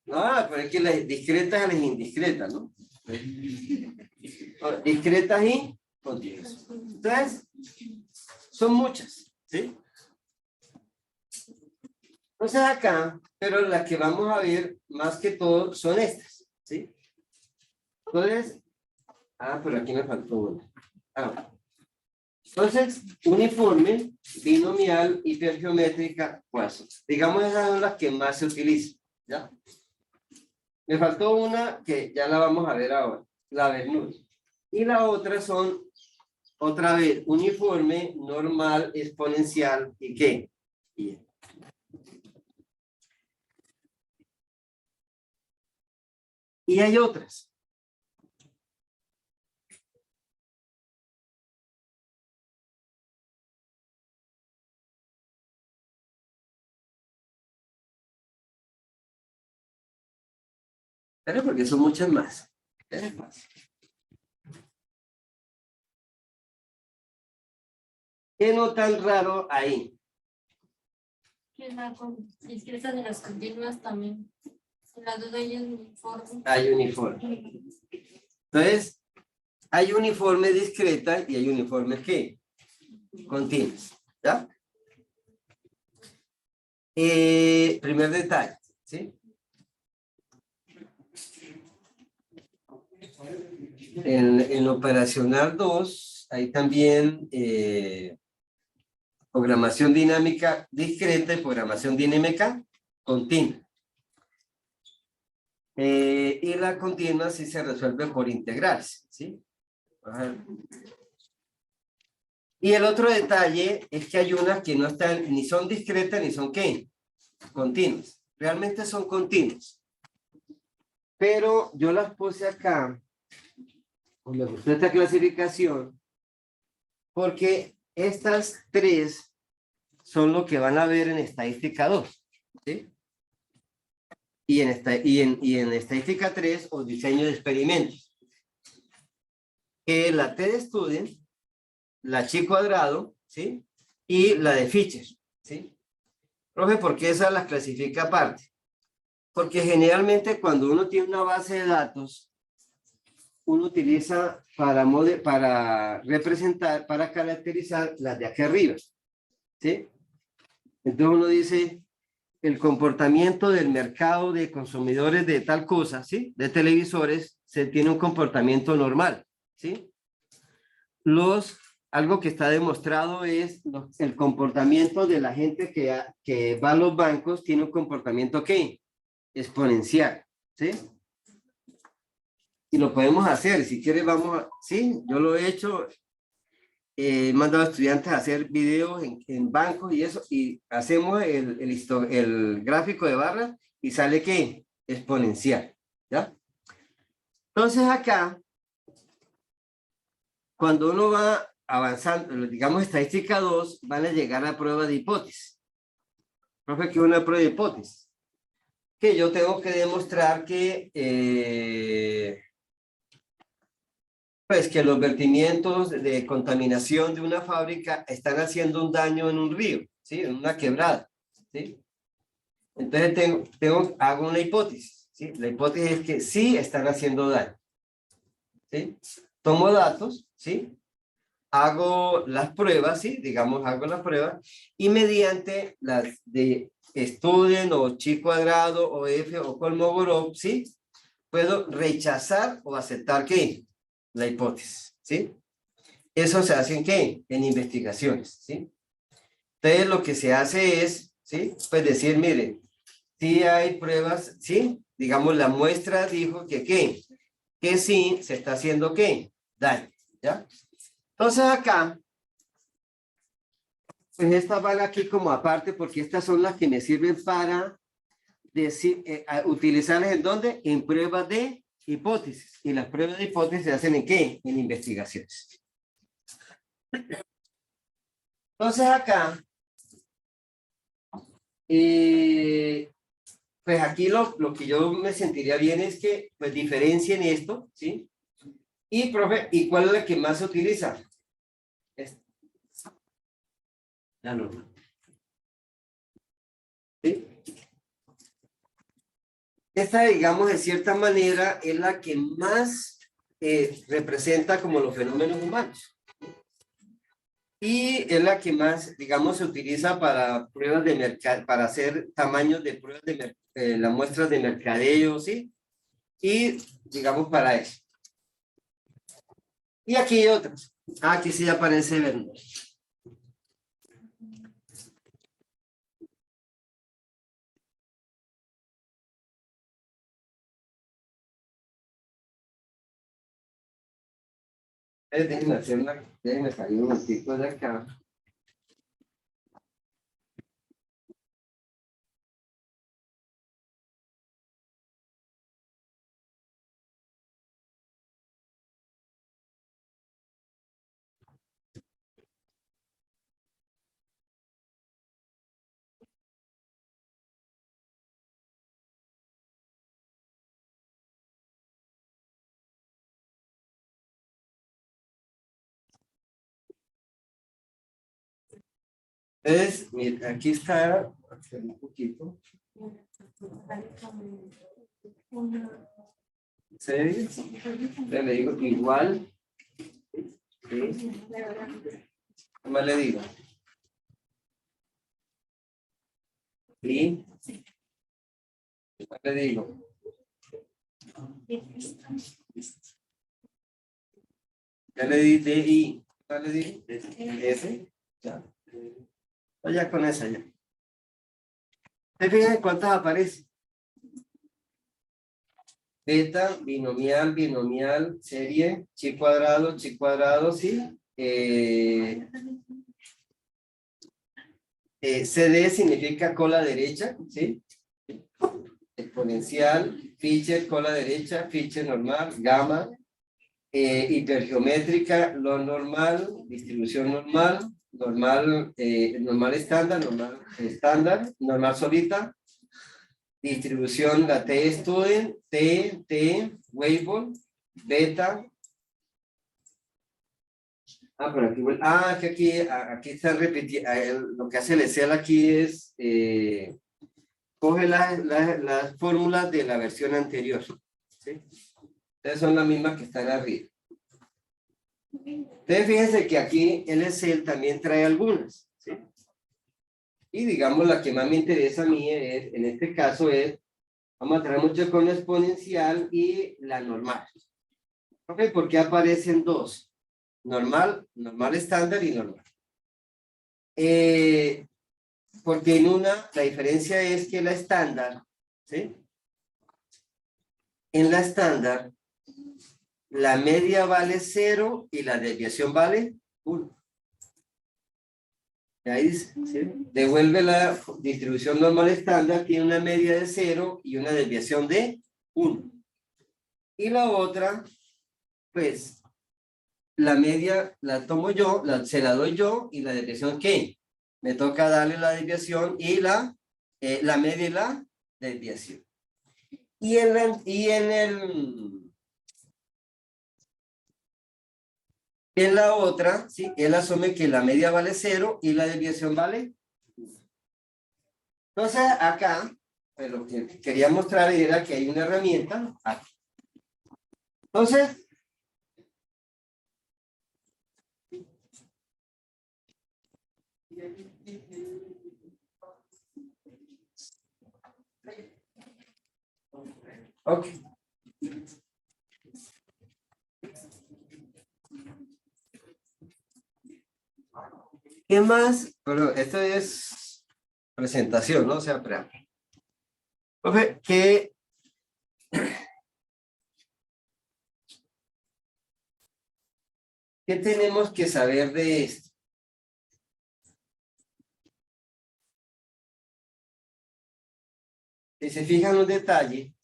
S1: No, pero es que las discretas a las indiscretas, ¿no? Discretas y continuas. Entonces, son muchas, ¿sí? Entonces acá, pero las que vamos a ver más que todo son estas, ¿sí? Entonces, pero aquí me faltó una. Entonces, uniforme, binomial, hipergeométrica, Poisson. Digamos, esas son las que más se utilizan, ¿ya? Me faltó una que ya la vamos a ver ahora, la Bernoulli. Y la otra son, otra vez, uniforme, normal, exponencial, ¿y qué? Y hay otras. Pero porque son muchas más. Es fácil. ¿Qué no tan raro ahí?
S2: Discretas de las continuas también. En las dos hay uniforme.
S1: Hay uniforme. Entonces, hay uniforme discreta y hay uniforme ¿qué? Continuos. ¿Ya? Primer detalle, ¿sí? En operacional 2, hay también programación dinámica discreta y programación dinámica continua. Y la continua sí se resuelve por integrarse, ¿sí? Ajá. Y el otro detalle es que hay unas que no están, ni son discretas, ni son ¿qué? Continuas. Realmente son continuas. Pero yo las puse acá, o me gustó esta clasificación, porque estas tres son lo que van a ver en estadística 2, ¿sí? Y en estadística 3 o diseño de experimentos. La T de Student, la Chi cuadrado, ¿sí? Y la de Fisher, ¿sí? Profe, ¿por qué esas las clasifica aparte? Porque generalmente cuando uno tiene una base de datos, uno utiliza para representar, para caracterizar las de aquí arriba, ¿sí? Entonces uno dice el comportamiento del mercado de consumidores de tal cosa, ¿sí? De televisores, se tiene un comportamiento normal, ¿sí? Algo que está demostrado es el comportamiento de la gente que va a los bancos tiene un comportamiento ¿qué? Exponencial, ¿sí? Y lo podemos hacer, si quieres vamos a, sí, yo lo he hecho, he mandado a estudiantes a hacer videos en bancos y eso, y hacemos el gráfico de barras y sale ¿qué? Exponencial, ¿ya? Entonces acá, cuando uno va avanzando, digamos estadística 2, van a llegar a prueba de hipótesis. Profe, ¿qué es una prueba de hipótesis? Que yo tengo que demostrar que pues que los vertimientos de contaminación de una fábrica están haciendo un daño en un río, ¿sí? En una quebrada, ¿sí? Entonces hago una hipótesis, ¿sí? La hipótesis es que sí están haciendo daño, ¿sí? Tomo datos, ¿sí? Hago las pruebas, ¿sí? Digamos, hago las pruebas y mediante las de Student o Chi cuadrado o F o Kolmogorov, ¿sí? Puedo rechazar o aceptar ¿qué? La hipótesis, ¿sí? Eso se hace ¿en qué? En investigaciones, ¿sí? Entonces lo que se hace es, ¿sí? Pues decir, mire, sí hay pruebas, ¿sí? Digamos, la muestra dijo que ¿qué? Que sí se está haciendo ¿qué? Daño, ¿ya? Entonces acá, pues estas van aquí como aparte porque estas son las que me sirven para decir, utilizarlas ¿en dónde? En pruebas de hipótesis. Y las pruebas de hipótesis se hacen ¿en qué? En investigaciones. Entonces acá, pues aquí lo que yo me sentiría bien es que pues diferencien esto, ¿sí? Y profe, ¿y cuál es la que más se utiliza? La norma. ¿Sí? Esta, digamos, de cierta manera, es la que más representa como los fenómenos humanos. Y es la que más, digamos, se utiliza para pruebas de mercado, para hacer tamaños de pruebas de las muestras de mercadeo, ¿sí? Y, digamos, para eso. Y aquí hay otras. Aquí sí aparece Verne. Déjenme salir un momentito de acá. Mira, aquí está, un poquito. ¿Sí? Le digo igual. ¿Sí? ¿Qué más le digo? ¿Sí? ¿Qué más le digo? Ya le di DI. ¿Qué más le digo? S. Ya. Vaya con esa ya. ¿Se fijan cuántas aparecen? beta, binomial, binomial, serie, chi cuadrado, ¿sí? CD significa cola derecha, ¿sí? Exponencial, Fisher, cola derecha, Fisher normal, gamma, hipergeométrica, lo normal, distribución normal, normal estándar, normal solita, distribución, la T-student, T, Weibull, beta. Pero aquí, aquí está repitiendo, lo que hace el Excel aquí es, coge las fórmulas de la versión anterior, ¿sí? Entonces son las mismas que están arriba. Entonces fíjense que aquí el Excel también trae algunas, ¿sí? Y digamos la que más me interesa a mí es, en este caso es, vamos a traer mucho con la exponencial y la normal. ¿Ok? Porque aparecen dos. Normal, normal estándar y normal. Porque en una, la diferencia es que la estándar, ¿sí? En la estándar, la media vale 0 y la desviación vale 1. Ahí dice, ¿sí? Devuelve la distribución normal estándar, tiene una media de 0 y una desviación de 1. Y la otra, pues, la media la tomo yo, se la doy yo, y la desviación, ¿qué? Me toca darle la desviación y la media y la desviación. Y en la otra, ¿sí? Él asume que la media vale 0 y la desviación vale 1. Entonces, acá, pues lo que quería mostrar era que hay una herramienta aquí. Entonces, ok. ¿Qué más? Pero esto es presentación, ¿no? O sea, preámbulo. ¿Qué tenemos que saber de esto? Si se fijan un detalle,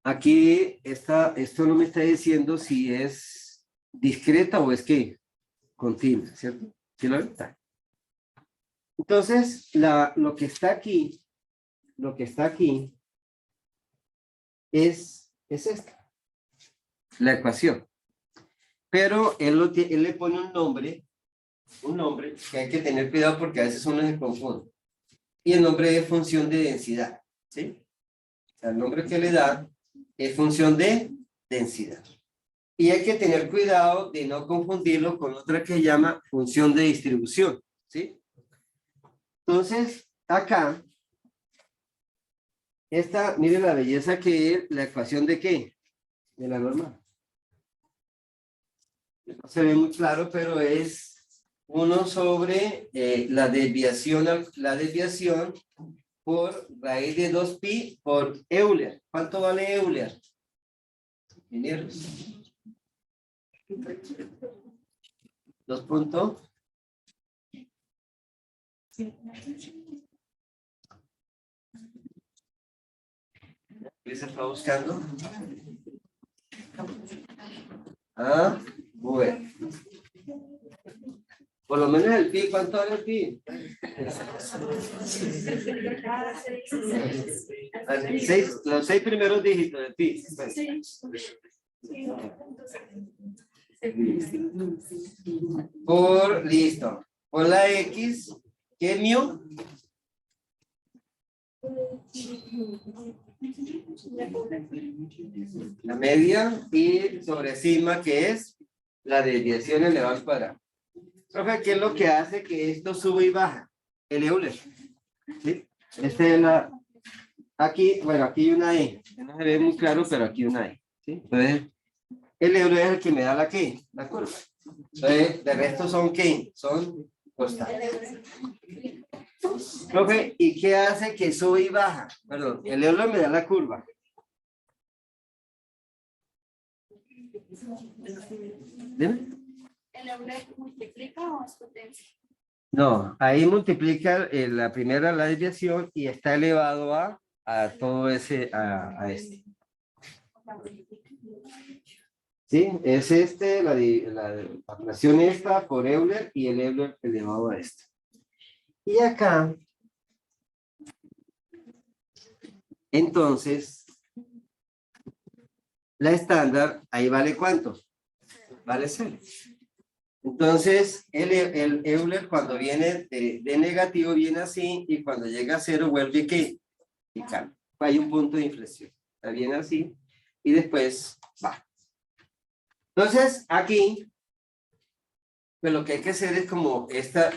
S1: aquí esto no me está diciendo si es discreta o es que continua, ¿cierto? ¿Sí lo ven? Entonces, lo que está aquí es esta, la ecuación. Pero él le pone un nombre que hay que tener cuidado porque a veces uno se confunde. Y el nombre es función de densidad, ¿sí? O sea, el nombre que le da es función de densidad. Y hay que tener cuidado de no confundirlo con otra que llama función de distribución, ¿sí? Entonces, acá, mire la belleza que es la ecuación de ¿qué? De la normal. No se ve muy claro, pero es 1 sobre la desviación por raíz de 2pi por Euler. ¿Cuánto vale Euler? Ingenieros. 2 puntos. ¿Qué se está buscando? Bueno. Por lo menos el pi, ¿cuánto vale el pi? Los 6 primeros dígitos del pi. Listo. Por la X, ¿qué es mu? La media, y sobre sigma, que es la desviación elevada al cuadrado. Profe, ¿qué es lo que hace que esto sube y baja? El Euler. ¿Sí? Aquí, bueno, aquí hay una E. No se ve muy claro, pero aquí una E. ¿Sí? Entonces, el Euler es el que me da la ¿qué? La curva. Entonces, de resto son ¿qué? Son constantes. Profe, ¿y qué hace que sube y baja? Perdón, el Euler me da la curva. ¿Dime?
S2: ¿El Euler multiplica o es potencia?
S1: No, ahí multiplica la primera la desviación y está elevado a todo ese, a este. ¿Sí? Es este, la fracción esta por Euler y el Euler elevado a esto. Y acá, entonces, la estándar, ahí vale ¿cuánto? Vale 0. Entonces, el Euler cuando viene de negativo viene así y cuando llega a 0 vuelve ¿qué? Y cambia. Hay un punto de inflexión. Está bien así y después va. Entonces, aquí, pues lo que hay que hacer es como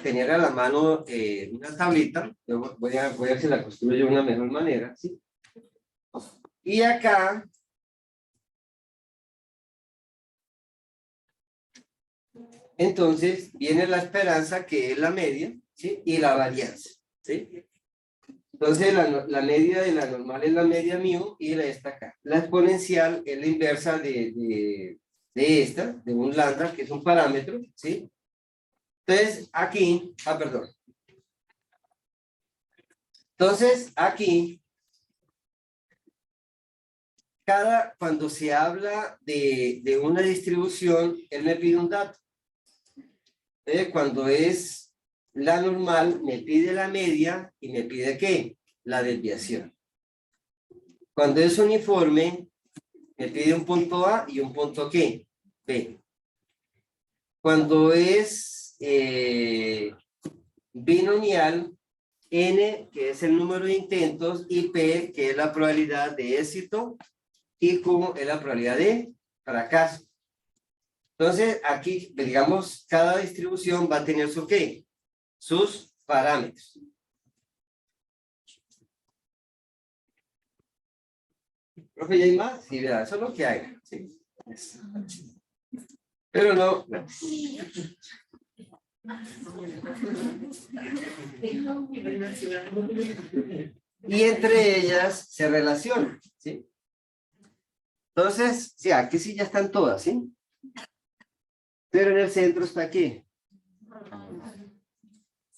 S1: tener a la mano una tablita. Yo voy a ver si la construyo de una mejor manera, ¿sí? Y acá, entonces, viene la esperanza, que es la media, ¿sí? Y la varianza, ¿sí? Entonces, la media de la normal es la media mu y la esta acá. La exponencial es la inversa de esta, de un lambda, que es un parámetro, ¿sí? Entonces, aquí, perdón. Entonces, aquí, cuando se habla de una distribución, él me pide un dato. Cuando es la normal, me pide la media y me pide ¿qué? La desviación. Cuando es uniforme, me pide un punto A y un punto ¿qué? B. Cuando es binomial, N, que es el número de intentos, y P, que es la probabilidad de éxito, y Q es la probabilidad de fracaso. Entonces, aquí, digamos, cada distribución va a tener su ¿qué? Sus parámetros. ¿Profe, ya hay más? Sí, vea, eso es lo que hay. Sí. Pero no. Y entre ellas se relacionan, ¿sí? Entonces, sí, aquí sí ya están todas, ¿sí? Pero en el centro está aquí.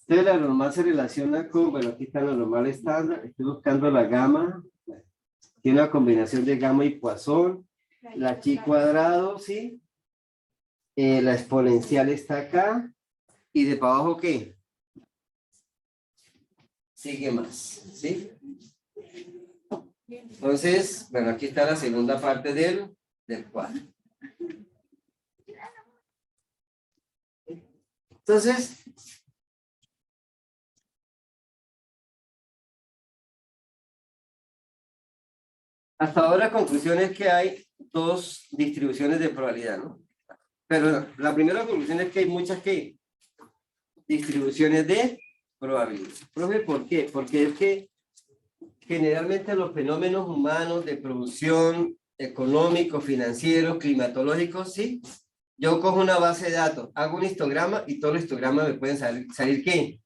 S1: Entonces la normal se relaciona con, bueno, aquí está la normal estándar, estoy buscando la gamma, tiene una combinación de gamma y Poisson, la chi cuadrado, ¿sí? La exponencial está acá, y de para abajo, ¿qué? Sigue más, ¿sí? Entonces, bueno, aquí está la segunda parte del cuadro. Entonces, hasta ahora conclusión es que hay dos distribuciones de probabilidad, ¿no? Pero la primera conclusión es que hay muchas ¿qué? Distribuciones de probabilidad. Profe, ¿por qué? Porque es que generalmente los fenómenos humanos de producción económico, financiero, climatológico, ¿sí? Yo cojo una base de datos, hago un histograma y todos los histogramas me pueden salir ¿qué?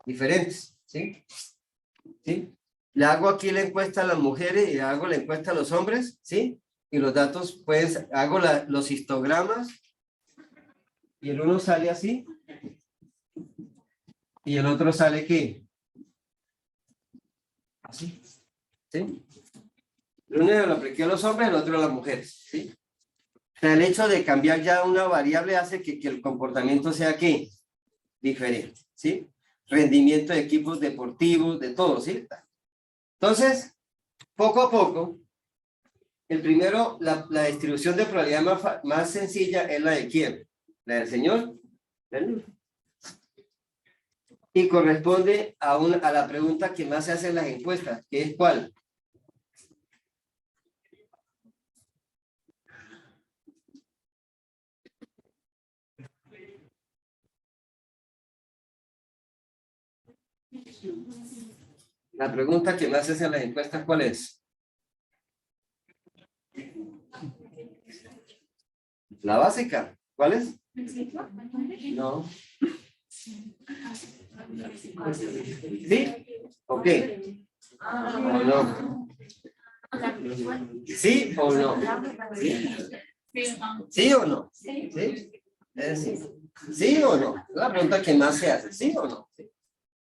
S1: Diferentes, ¿sí? ¿Sí? Le hago aquí la encuesta a las mujeres y hago la encuesta a los hombres, ¿sí? Y los datos pueden, hago los histogramas y el uno sale así y el otro sale ¿qué? Así, ¿sí? El uno lo apliqué a los hombres, el otro a las mujeres, ¿sí? O sea, el hecho de cambiar ya una variable hace que el comportamiento sea ¿qué? Diferente, ¿sí? Rendimiento de equipos deportivos, de todo, ¿sí? Entonces, poco a poco, el primero, la distribución de probabilidad más sencilla es la de ¿quién? La del señor. Y corresponde a la pregunta que más se hace en las encuestas, que es ¿cuál? La pregunta que más se hace en las encuestas, ¿cuál es? La básica. ¿Cuál es? No. ¿Sí? ¿O qué? ¿O no? ¿Sí o no? ¿Sí o no? ¿Sí? Es decir, ¿sí o no? Es la pregunta que más se hace. ¿Sí o no?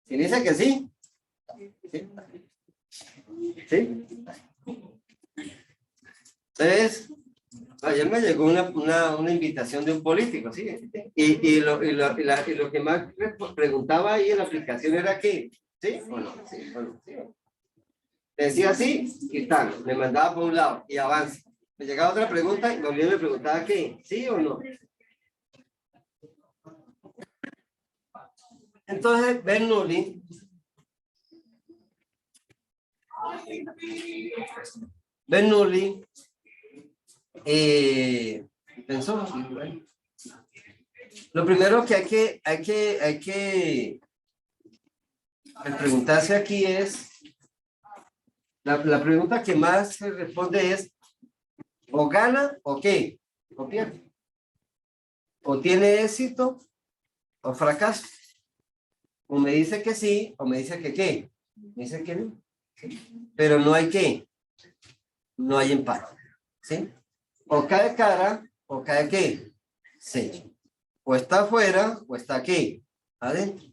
S1: Si dice que sí. ¿Sí? ¿Sí? Entonces, ayer me llegó una invitación de un político, ¿sí? Y lo que más preguntaba ahí en la aplicación era que, ¿sí o no? ¿Sí o no? ¿Sí o no? Decía sí y tal, me mandaba por un lado y avanza. Me llegaba otra pregunta y volvía y me preguntaba qué, ¿sí o no? Entonces, Bernoulli pensó, bueno, lo primero que hay que preguntarse aquí es, la pregunta que más se responde es, o gana o qué, o pierde, o tiene éxito o fracaso, o me dice que sí, o me dice que qué, me dice que no, ¿sí? Pero no hay qué, no hay empate, ¿sí? O cae cara, o cae qué, sello, o está afuera, o está aquí, adentro,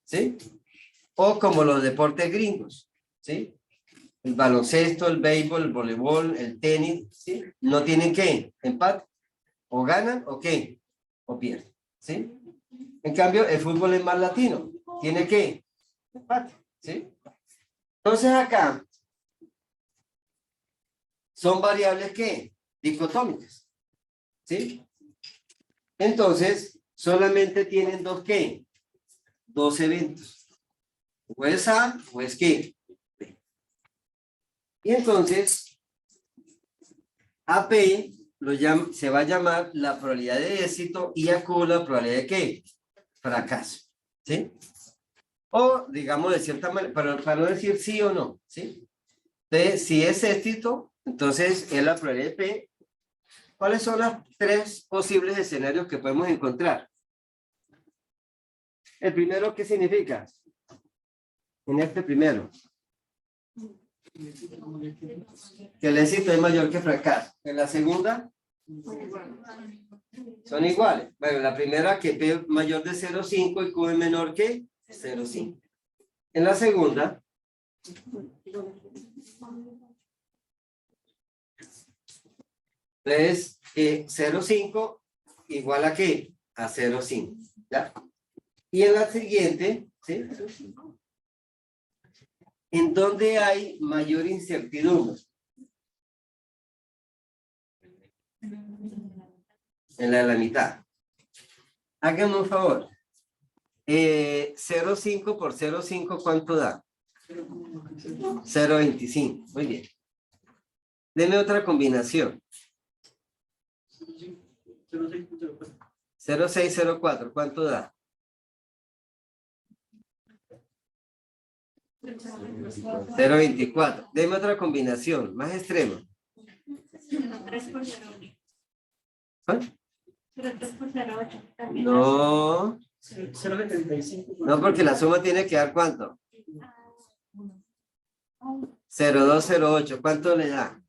S1: ¿sí? O como los deportes gringos, ¿sí? El baloncesto, el béisbol, el voleibol, el tenis, ¿sí? No tienen qué, empate, o ganan o qué, o pierden, ¿sí? En cambio, el fútbol es más latino, tiene qué, empate, ¿sí? Entonces acá son variables que dicotómicas, ¿sí? Entonces, solamente tienen dos qué, dos eventos, o es A o es qué. Y entonces, AP se va a llamar la probabilidad de éxito y AQ la probabilidad de qué, fracaso, ¿sí? O digamos de cierta manera, para no decir sí o no, ¿sí? Entonces, si es éxito, entonces es la probabilidad de P. ¿Cuáles son los tres posibles escenarios que podemos encontrar? El primero, ¿qué significa? En este primero. Que el éxito es mayor que el fracaso. En la segunda, son iguales. Bueno, la primera que P es mayor de 0,5 y Q es menor que 0,5. En la segunda, es 0,5 igual a qué? A 0,5. ¿Ya? Y en la siguiente, ¿sí? ¿En dónde hay mayor incertidumbre? En la de la mitad. Háganme un favor. 0,5 por 0,5, ¿cuánto da? 0,25. Muy bien. Deme otra combinación. 0,604, ¿cuánto da? 0,24. Deme otra combinación, más extrema.
S4: 3 por 0,8.
S1: ¿Ah?
S4: 3 por 0,8.
S1: No.
S5: 0,75.
S1: No, porque la suma tiene que dar ¿cuánto? 0,208. ¿Cuánto le da?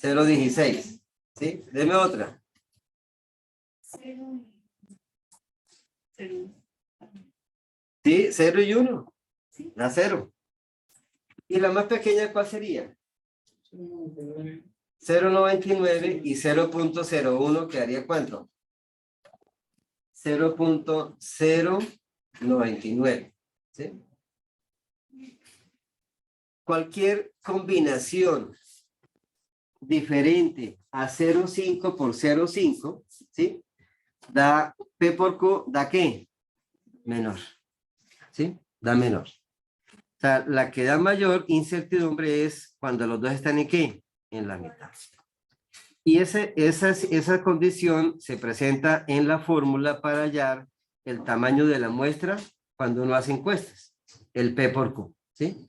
S1: 0,16. ¿Sí? Deme otra.
S4: 0.
S1: Sí, 0 y 1. Da 0. ¿Y la más pequeña cuál sería? 0,99 y 0,01 quedaría ¿cuánto? 0,099. ¿Sí? Cualquier combinación diferente a 0,5 por 0,5, ¿sí? Da P por Q, ¿da qué? Menor. ¿Sí? Da menor. O sea, la que da mayor incertidumbre es cuando los dos están en qué? En la mitad. Y esa condición se presenta en la fórmula para hallar el tamaño de la muestra cuando uno hace encuestas, el P por Q, ¿sí?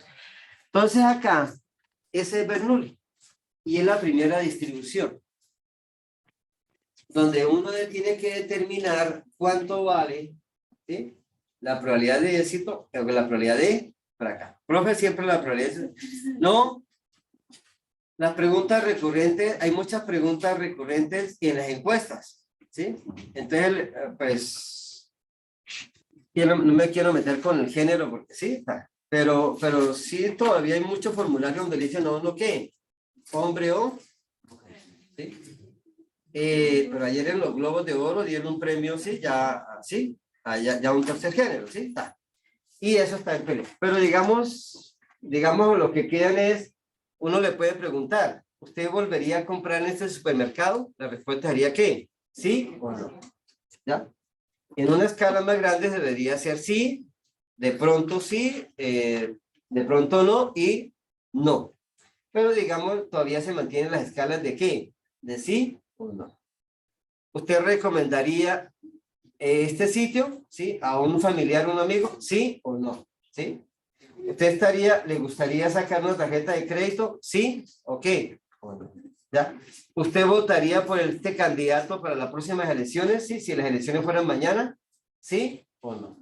S1: Entonces acá, ese es Bernoulli y es la primera distribución, donde uno tiene que determinar cuánto vale, ¿sí? La probabilidad de éxito, o la probabilidad de fracaso. Profe, siempre la probabilidad de... No. Las preguntas recurrentes, hay muchas preguntas recurrentes en las encuestas, ¿sí? Entonces, pues, no me quiero meter con el género, porque sí, pero sí todavía hay muchos formularios donde dicen, no, ¿qué? Hombre o mujer, ¿sí? Pero ayer en los Globos de Oro dieron un premio, sí, ya un tercer género, ¿sí? Y eso está en pelea. Pero digamos, lo que quedan es, uno le puede preguntar, ¿usted volvería a comprar en este supermercado? La respuesta sería que sí o no. ¿Ya? En una escala más grande debería ser sí, de pronto sí, de pronto no y no. Pero digamos, todavía se mantienen las escalas de qué, de sí o no. ¿Usted recomendaría este sitio, sí, a un familiar, un amigo, sí o no? ¿Sí? ¿Usted le gustaría sacar una tarjeta de crédito? ¿Sí o qué? ¿Ya? ¿Usted votaría por este candidato para las próximas elecciones? ¿Sí? Si las elecciones fueran mañana, ¿sí o no?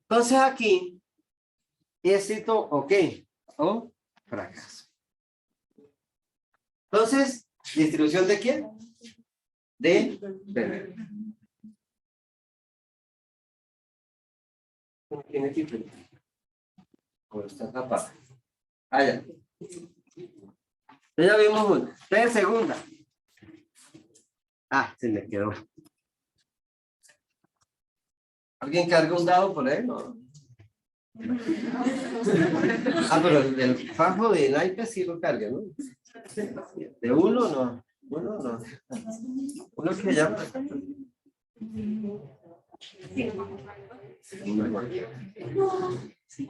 S1: Entonces aquí, éxito o qué, o fracaso. Entonces, ¿distribución de quién? De Weber. ¿Tiene título? ¿O está tapada? Ya. Ya vimos una. Entonces, segunda. Se me quedó. ¿Alguien carga un dado por ahí? No. Pero el fajo de naipe sí lo carga, ¿no? De uno no. Uno no. Uno que llama. Sí.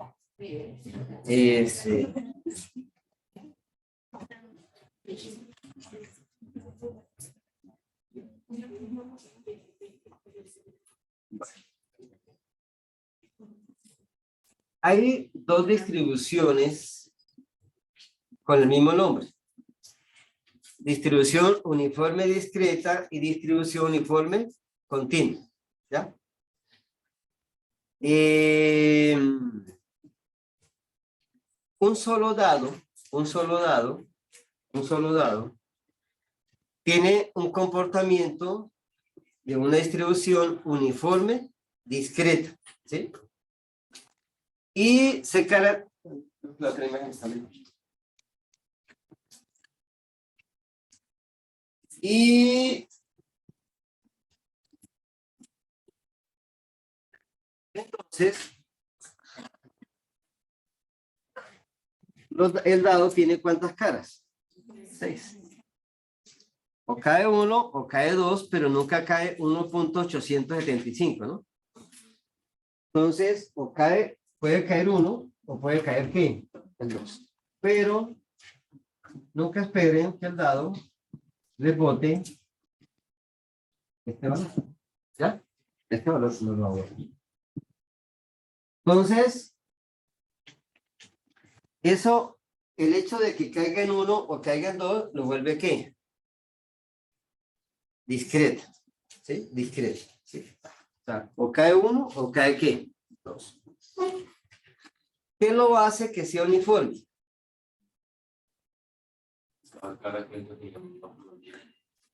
S1: Hay dos distribuciones con el mismo nombre. Distribución uniforme discreta y distribución uniforme continua. ¿Ya? Un solo dado tiene un comportamiento de una distribución uniforme discreta, ¿sí? Y se caracteriza. La otra imagen está bien. Y entonces, el dado tiene ¿cuántas caras? 6. O cae 1 o cae 2, pero nunca cae 1.875, ¿no? Entonces, puede caer 1 o puede caer ¿qué? El 2. Pero nunca esperen que el dado les bote este valor. ¿Ya? Este valor no lo hago. Entonces, eso, el hecho de que caiga en 1 o caiga en 2, lo vuelve ¿qué? Discreta. ¿Sí? Discreta. ¿Sí? O sea, o cae 1 o cae ¿qué? 2. ¿Qué lo hace que sea uniforme?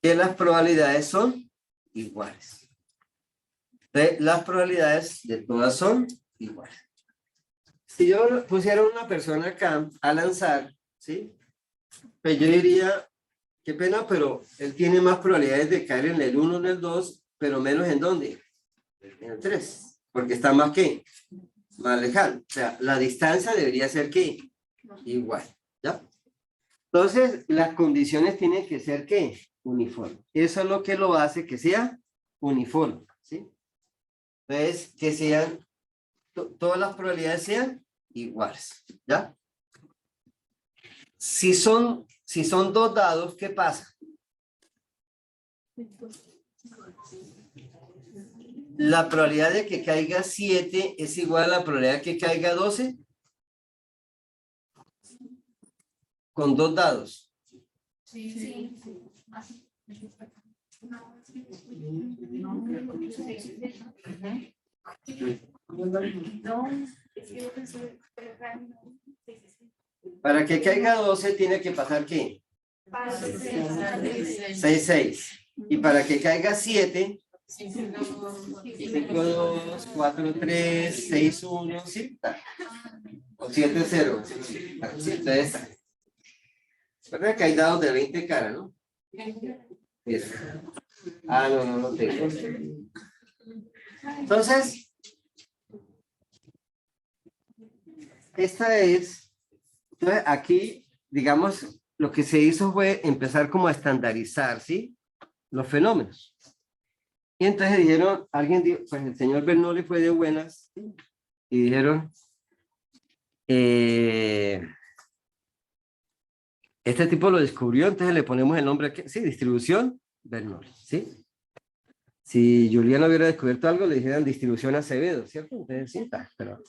S1: Que las probabilidades son iguales. Las probabilidades de todas son iguales. Si yo pusiera a una persona acá a lanzar, ¿sí? Pues yo diría, qué pena, pero él tiene más probabilidades de caer en el 1 o en el 2, pero menos ¿en dónde? En el 3, porque está más ¿qué? Más lejano. O sea, la distancia debería ser ¿qué? Igual, ¿ya? Entonces, las condiciones tienen que ser ¿qué? Uniforme. Eso es lo que lo hace que sea uniforme, ¿sí? Entonces, que sean, todas las probabilidades sean iguales, ¿ya? Si son dos dados, ¿qué pasa? La probabilidad de que caiga 7 es igual a la probabilidad de que caiga 12 con dos dados.
S4: Sí. No, es que yo pensé que era no. Sí, sí, sí.
S1: Para que caiga 12 tiene que pasar ¿qué?
S4: Para que sea
S1: 6, 6. Y para que caiga 7,
S2: 5,
S1: 5, 2, 4, 3, 6, 1, ¿sí? O 7, 0. ¿Sí? Entonces, recuerda que hay dados de 20 caras, ¿no? Mira. Ah, no, no, no tengo. Entonces, esta es, entonces aquí, digamos, lo que se hizo fue empezar como a estandarizar, ¿sí? Los fenómenos. Y entonces dijeron, alguien dijo, pues el señor Bernoulli fue de buenas, ¿sí? Y dijeron, este tipo lo descubrió, entonces le ponemos el nombre aquí, sí, distribución Bernoulli, ¿sí? Si Julián hubiera descubierto algo, le dijeran distribución Acevedo, ¿cierto? Entonces, sí, pero...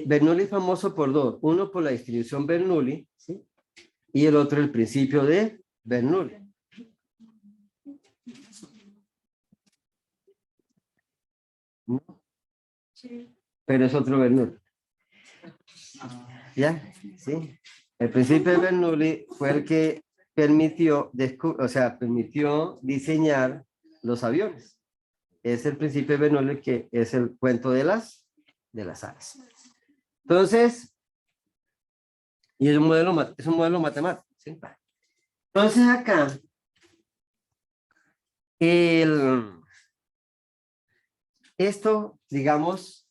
S1: Bernoulli es famoso por dos, uno por la distribución Bernoulli, ¿sí? Y el otro el principio de Bernoulli. ¿No? Pero es otro Bernoulli. ¿Ya? ¿Sí? El principio de Bernoulli fue el que permitió, permitió diseñar los aviones. Es el principio de Bernoulli que es el cuento de las aves. Entonces, y es un modelo matemático, ¿sí? Entonces acá, esto, digamos,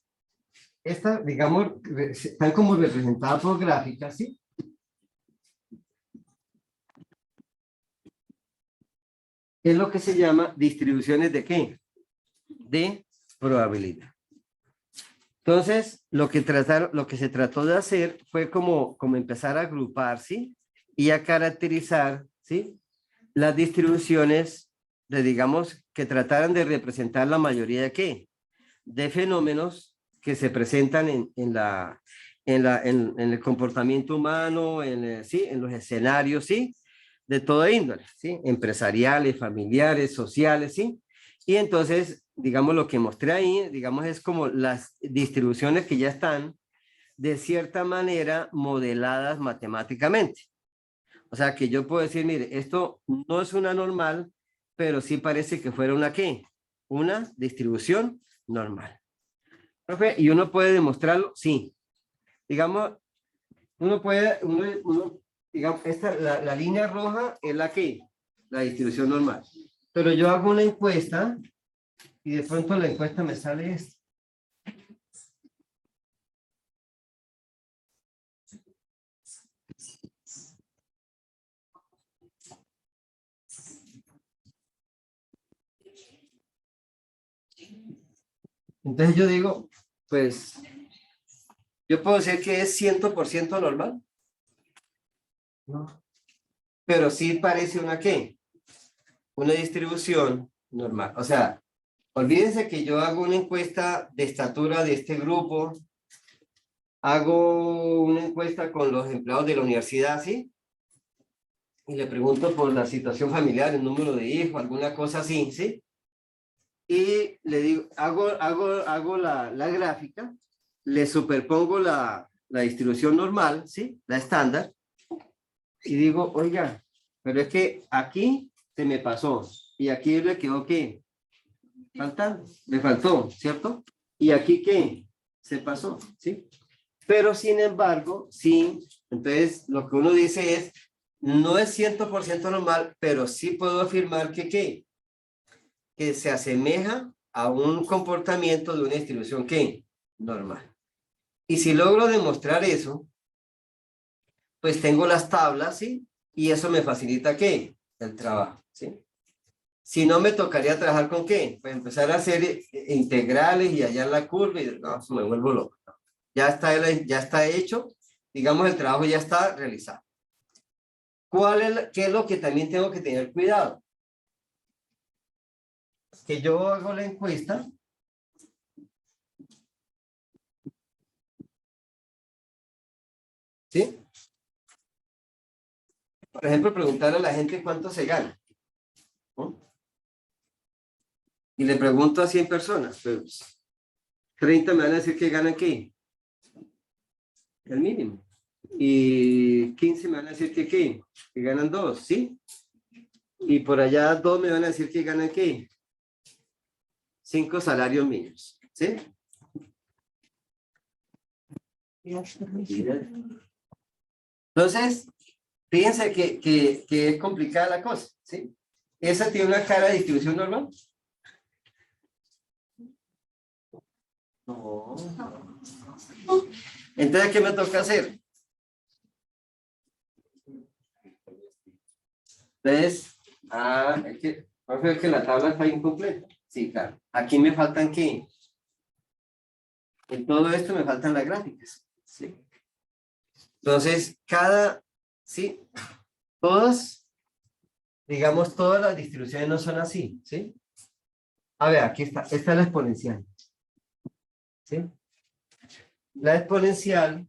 S1: están como representadas por gráficas, ¿sí? Es lo que se llama distribuciones de ¿qué? De probabilidad. Entonces, lo que se trató de hacer fue como empezar a agrupar, ¿sí? Y a caracterizar, ¿sí? Las distribuciones digamos, que trataran de representar la mayoría de ¿qué? De fenómenos que se presentan en el comportamiento humano, ¿sí? En los escenarios, ¿sí? De toda índole, ¿sí? Empresariales, familiares, sociales, ¿sí? Y entonces, digamos, lo que mostré ahí, digamos, es como las distribuciones que ya están de cierta manera modeladas matemáticamente. O sea, que yo puedo decir, mire, esto no es una normal, pero sí parece que fuera una ¿qué? Una distribución normal. ¿Okay? Y uno puede demostrarlo, sí. Digamos, digamos, la línea roja es la ¿qué? La distribución normal. Pero yo hago una encuesta y de pronto la encuesta me sale esto. Entonces yo digo, pues, yo puedo decir que es 100% normal. ¿No? Pero sí parece una ¿qué? Una distribución normal. O sea, olvídense que yo hago una encuesta de estatura de este grupo, hago una encuesta con los empleados de la universidad, ¿sí? Y le pregunto por la situación familiar, el número de hijos, alguna cosa así, ¿sí? Y le digo, hago la gráfica, le superpongo la distribución normal, ¿sí? La estándar, y digo, oiga, pero es que aquí se me pasó, y aquí le quedó ¿qué? Faltando, le faltó, ¿cierto? Y aquí ¿qué? Se pasó, ¿sí? Pero sin embargo, sí, entonces lo que uno dice es, no es 100% normal, pero sí puedo afirmar que ¿qué? Que se asemeja a un comportamiento de una distribución ¿qué? Normal. Y si logro demostrar eso, pues tengo las tablas, ¿sí? Y eso me facilita ¿qué? El trabajo, ¿sí? Si no, me tocaría trabajar con ¿qué? Pues empezar a hacer integrales y hallar la curva y no, me vuelvo loco. Ya está hecho, digamos, el trabajo ya está realizado. ¿Qué es lo que también tengo que tener cuidado? Que yo hago la encuesta. ¿Sí? Por ejemplo, preguntarle a la gente cuánto se gana, ¿no? Y le pregunto a 100 personas, pues, 30 me van a decir que ganan ¿qué? El mínimo. Y 15 me van a decir que ¿qué? Que ganan 2, ¿sí? Y por allá 2 me van a decir que ganan ¿qué? 5 salarios mínimos, ¿sí? Entonces, fíjense que es complicada la cosa, ¿sí? ¿Esa tiene una cara de distribución normal? No. Entonces, ¿qué me toca hacer? Entonces, es que la tabla está incompleta. Sí, claro. Aquí me faltan ¿qué? En todo esto me faltan las gráficas, ¿sí? Entonces, sí, digamos, todas las distribuciones no son así, ¿sí? A ver, aquí está, esta es la exponencial, ¿sí? La exponencial,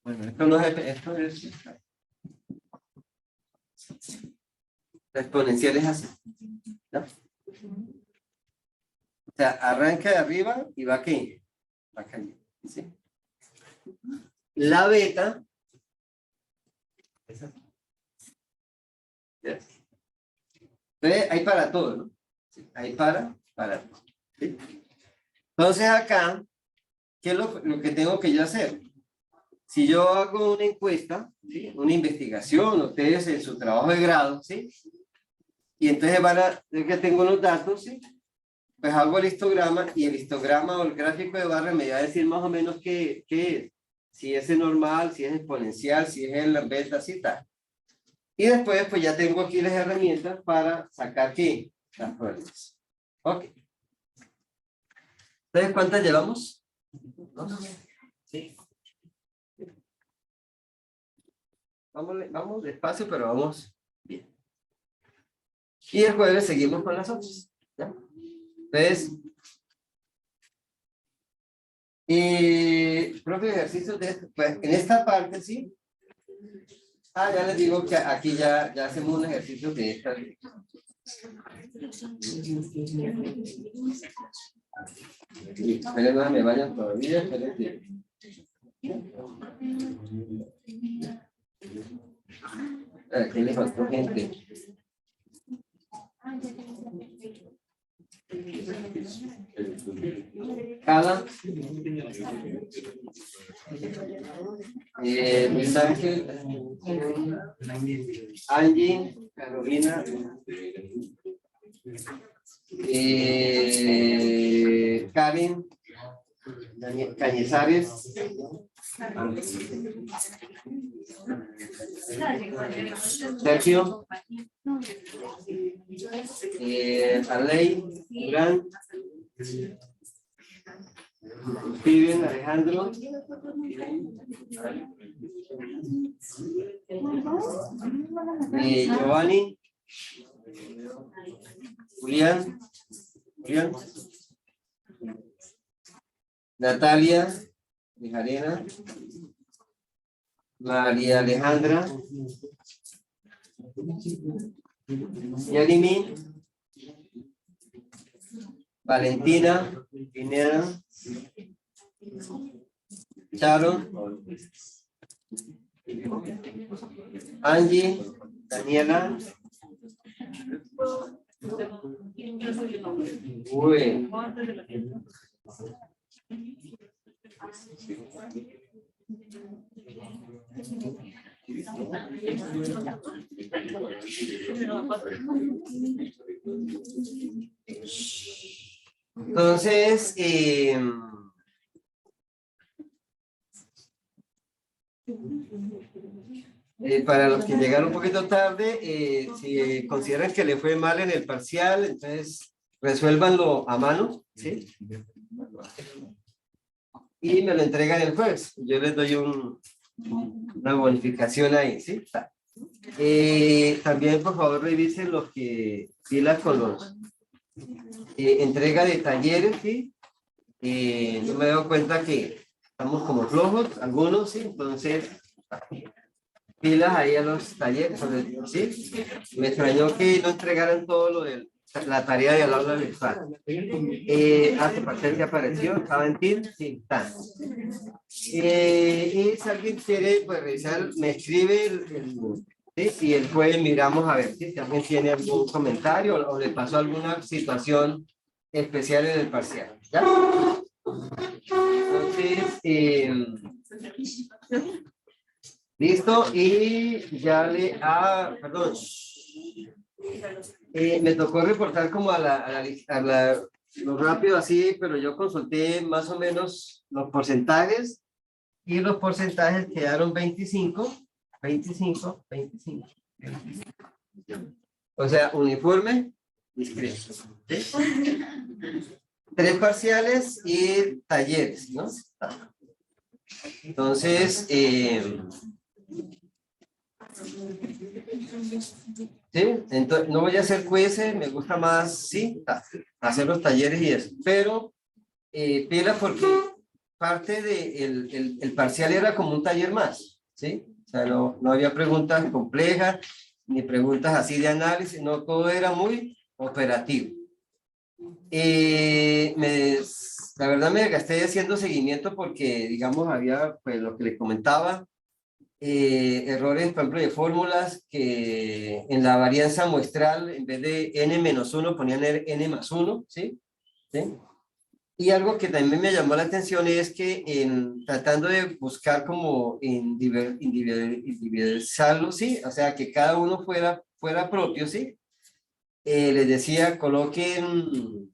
S1: bueno, esto es, la exponencial es así, ¿no? O sea, arranca de arriba y va ¿qué? Va cayendo, ¿sí? La beta, entonces hay para todo, ¿no? Sí, hay para todo, ¿sí? Entonces acá, ¿qué es lo que tengo que yo hacer? Si yo hago una encuesta, ¿sí? Una investigación, ustedes en su trabajo de grado, ¿sí? Y entonces yo que tengo los datos, ¿sí? Pues hago el histograma y el histograma o el gráfico de barra me va a decir más o menos qué es. Si es normal, si es exponencial, si es en la beta, así tal. Y después, pues ya tengo aquí las herramientas para sacar ¿qué? Las probabilidades. Ok. Entonces, ¿cuántas llevamos? ¿2? Sí. Vamos despacio, pero vamos bien. Y el jueves seguimos con las otras. ¿Ya? Entonces, propio ejercicio de esto, pues en esta parte, ¿sí? Ya les digo que aquí ya hacemos un ejercicio de esta. Esperen, no me vayan todavía, esperen. Aquí le faltó gente. Cada Luis Ángel, Angie, Carolina, Karen, Cañizares, Sergio, Arley, Durán, Steven, Alejandro, Giovanni, Julián, Natalia, Mijarena, María Alejandra, Jeremy, Valentina, Pineda, Sharon, Angie, Daniela, Uy. Entonces, para los que llegaron un poquito tarde, si consideran que le fue mal en el parcial, entonces resuélvanlo a mano, ¿sí? Y me lo entregan el jueves. Yo les doy una bonificación ahí, ¿sí? También, por favor, revisen los que pilas con los entrega de talleres, ¿sí? Yo me doy cuenta que estamos como flojos, algunos, ¿sí? Entonces, pilas ahí a los talleres, ¿sí? Me extrañó que no entregaran todo lo del la tarea del aula virtual. Hace papel que apareció, estaba en Teams, sí, está. Y si alguien quiere pues, revisar, me escribe ¿sí? Y el jueves miramos a ver si alguien tiene algún comentario o le pasó alguna situación especial en el parcial. ¿Ya? Entonces, listo, y ya perdón. Me tocó reportar como lo rápido así, pero yo consulté más o menos los porcentajes y los porcentajes quedaron 25. O sea, uniforme, discreto. ¿Sí? 3 parciales y talleres, ¿no? Entonces, sí, entonces no voy a hacer quizzes, me gusta más, sí, hacer los talleres y eso, pero pila porque parte del parcial era como un taller más, ¿sí? O sea, no había preguntas complejas, ni preguntas así de análisis, no, todo era muy operativo. La verdad me gasté haciendo seguimiento porque, digamos, había, pues lo que les comentaba, errores, por ejemplo, de fórmulas que en la varianza muestral, en vez de n-1, ponían n+1, ¿sí? ¿Sí? Y algo que también me llamó la atención es que tratando de buscar como individualizarlo, ¿sí? O sea, que cada uno fuera propio, ¿sí? Les decía, coloquen,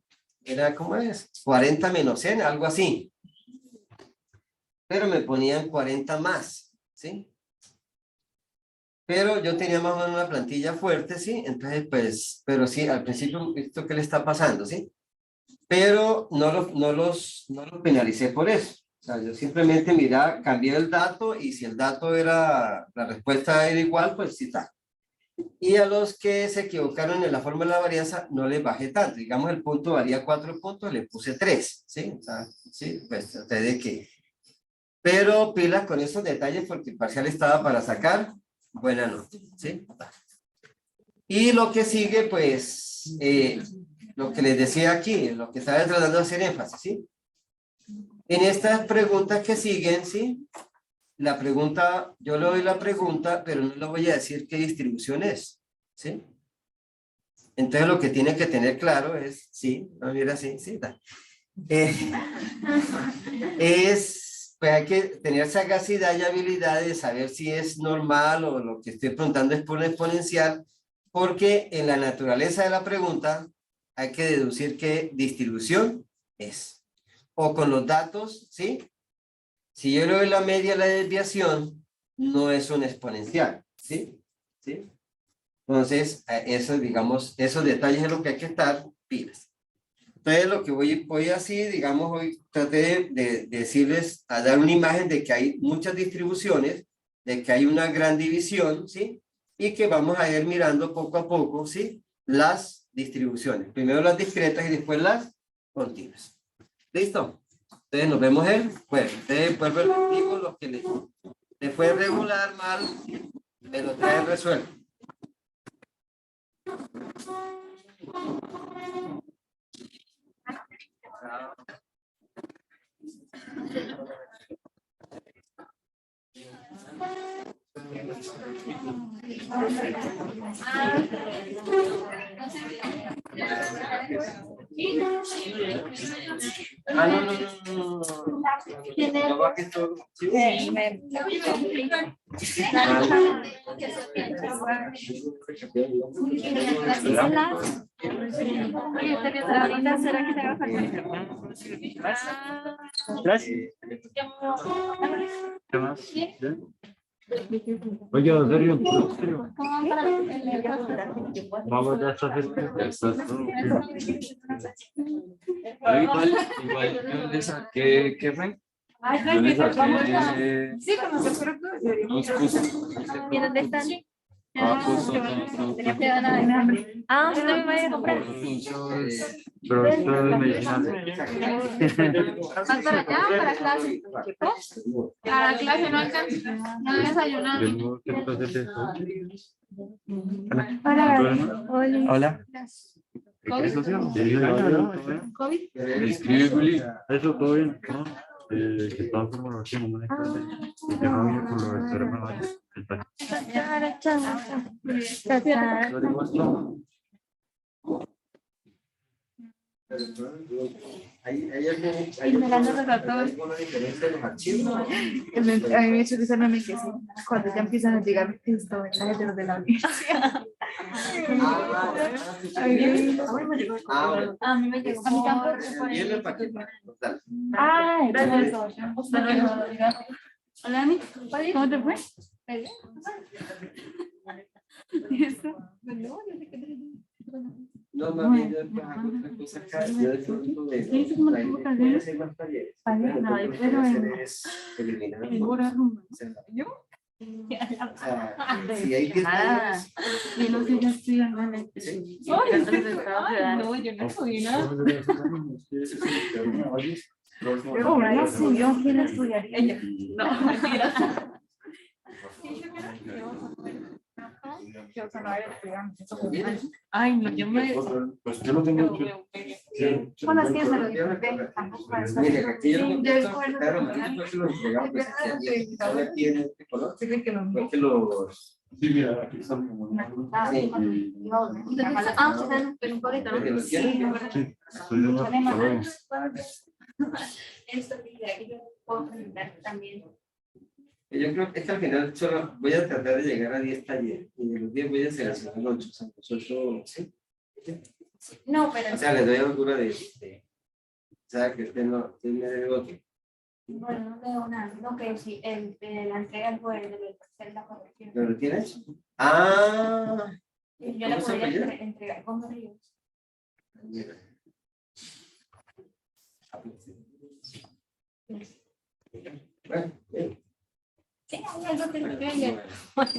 S1: ¿cómo es? 40 menos n, algo así. Pero me ponían 40 más, ¿sí? Pero yo tenía más o menos una plantilla fuerte, ¿sí? Entonces, pues, pero sí, al principio, ¿esto qué le está pasando, sí? Pero no los penalicé por eso. O sea, yo simplemente miraba, cambié el dato y si el dato la respuesta era igual, pues sí está. Y a los que se equivocaron en la fórmula de la varianza, no les bajé tanto. Digamos, el punto valía 4 puntos, le puse 3, ¿sí? O sea, sí, pues traté de que... Pero pilas con esos detalles porque el parcial estaba para sacar buena nota, ¿sí? Y lo que sigue, pues, lo que les decía aquí, lo que estaba tratando de hacer énfasis, ¿sí? En estas preguntas que siguen, ¿sí? La pregunta, yo le doy la pregunta, pero no le voy a decir qué distribución es, ¿sí? Entonces lo que tiene que tener claro es, sí, mira, sí, sí, pues hay que tener sagacidad y habilidad de saber si es normal o lo que estoy preguntando es por una exponencial, porque en la naturaleza de la pregunta hay que deducir qué distribución es. O con los datos, ¿sí? Si yo le doy la media a la desviación, no es una exponencial, ¿sí? ¿Sí? Entonces, eso, digamos, esos detalles es lo que hay que estar pilas. Entonces, lo que voy así, digamos, hoy traté de decirles, a dar una imagen de que hay muchas distribuciones, de que hay una gran división, ¿sí? Y que vamos a ir mirando poco a poco, ¿sí? Las distribuciones. Primero las discretas y después las continuas. ¿Listo? Entonces, nos vemos el jueves. Ustedes vuelven conmigo lo que les fue regular, mal, me lo traen resuelto.
S4: ¿Será que te va a
S5: Oye, Osorio, vamos a hacer
S3: igual, yo le saqué, ¿qué fue? Yo le saqué
S4: Sí, como se fueron.
S3: ¿Y
S4: dónde están?
S3: Tenía
S4: que dar nada. Ah, ¿usted me vaya a comprar?
S5: productos medicinales.
S4: ¿Vas para allá o para clase? Para clase no alcanza. No desayunado.
S5: Yo no quiero hacer eso.
S4: Hola.
S5: Hola. ¿Qué social?
S4: COVID.
S5: Escribe, Juli. Eso todo bien, ¿no? Que estaba como lo hacemos, ¿no? Y que no había por lo de ser hermano.
S1: ¿Hay
S4: Y me la han resaltado.
S1: alguna diferencia en los archivos?
S4: A mí me ha hecho risa meme que sí, cuando ya empiezan a llegar estos mensajes de los de la universidad. A mí me llegó. A mí tampoco.
S1: Viene el paquete. Dale.
S4: Ay, gracias. Hola, Ani. ¿Cómo te fue? ¿Eso?
S1: No, más bien yo después hago otra cosa acá. Yo disfruto de
S4: Sí, eso como
S1: los
S4: tipo
S1: talleres. Voy a hacer más talleres.
S4: No,
S1: Lo que
S4: pero
S1: quiero hacer es eliminar
S4: en
S1: monos.
S4: rumbo.
S1: O sea, si hay 10 talleres,
S4: Y no sé, ya estoy en
S1: sí.
S4: no, yo no subí nada. No sé yo quién estudiaría. Ella. No, mentira. Ay, no, yo me.
S5: Pues yo lo tengo hecho.
S4: Bueno, es que se lo dije. Tampoco es.
S1: Mire, aquí yo
S4: Sí,
S1: lo
S4: yo
S1: que
S4: después
S1: claro,
S4: lo
S1: amarillo fue que lo entregamos
S4: Ay,
S1: presencialmente. Ahora aquí en este color
S4: Sí, que lo
S1: fue que los...
S5: Sí, mira, aquí están como.
S1: Sí.
S4: pero un poquito, ¿no?
S1: ¿Que los tienen?
S5: Sí, estoy de acuerdo.
S4: Esto que yo puedo presentar también.
S1: Yo creo que es que al final solo voy a tratar de llegar a 10 talleres y de los 10 voy a seleccionar 8. O sea, los 8, sí.
S4: No, pero.
S1: O sea, les doy altura de o sea, que usted no tiene otro.
S4: Bueno, no veo nada. No, que si el de la entrega fue el de la corrección.
S1: ¿Pero lo tienes? Ah,
S4: Yo la
S1: ¿cómo se
S4: podría
S1: llama?
S4: entregar con Ríos.
S1: Mira. Bueno,
S4: Sí, hay algo que no veo. Bueno,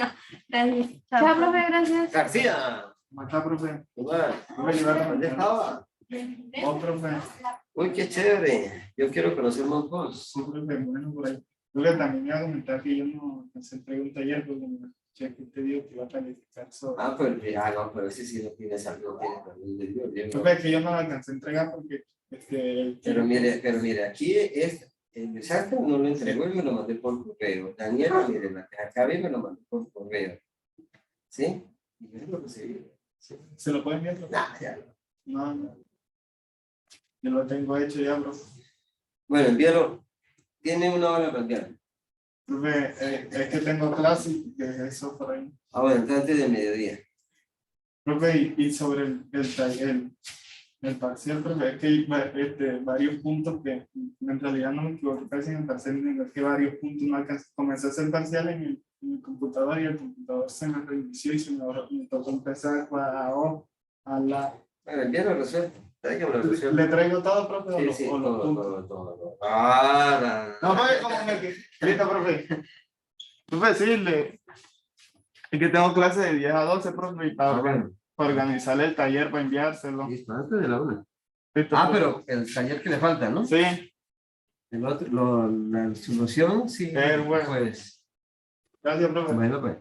S4: gracias. Chao, profe, gracias.
S1: García.
S5: ¿Cómo está, profe?
S1: Igual.
S5: ¿No me llevaron
S1: ¿Dónde estaba?
S5: Oh, profe.
S1: Uy, qué chévere. Yo quiero conocer más vos.
S5: Sí, profe, bueno, por ahí. Yo también iba a comentar que yo no entregué un taller porque me escuché que usted dijo que iba a calificar sobre.
S1: Ah, pues, no, pero ese sí no tienes algo, tiene también de Dios. Yo no-
S5: Profe, es que yo no lo alcancé a entregar porque
S1: Pero mire, aquí es, el desastre no lo entregó y me lo mandé por correo. Daniela, mire, la que acabé me lo mandó por correo. ¿Sí? Y yo lo recibí. ¿Sí?
S5: ¿Se lo pueden enviar? Profe?
S1: Nah, ya.
S5: No, no. Yo lo tengo hecho ya, profe.
S1: Bueno, envíalo. Tiene una hora para enviarlo.
S5: Profe, es que tengo clase y que eso por ahí.
S1: Ah, bueno, entonces antes de mediodía.
S5: Profe, y sobre el parcial, profe, es que hay varios puntos que en realidad no me equivoqué casi en el parcial, es que varios puntos no alcancé. Comencé a hacer parcial en el computador y el computador se me reinició y me tocó empezar a la...
S1: Bueno, envíalo resuelto. ¿Sabes que me lo resuelto?
S5: ¿Le traigo todo, profe?
S1: Sí, sí,
S5: o los puntos?
S1: todo. Ah,
S5: No, profe, como me que... Listo, profe. Profe, sí, es que tengo clase de 10 a 12, profe, y para organizar el taller, para enviárselo.
S1: Listo, antes de la una.
S5: Listo,
S1: Ah,
S5: profe.
S1: pero el taller que le falta, ¿no?
S5: Sí,
S1: El otro, la solución, sí.
S5: Bueno.
S1: Pues.
S5: gracias, profe.
S1: Bueno, pues.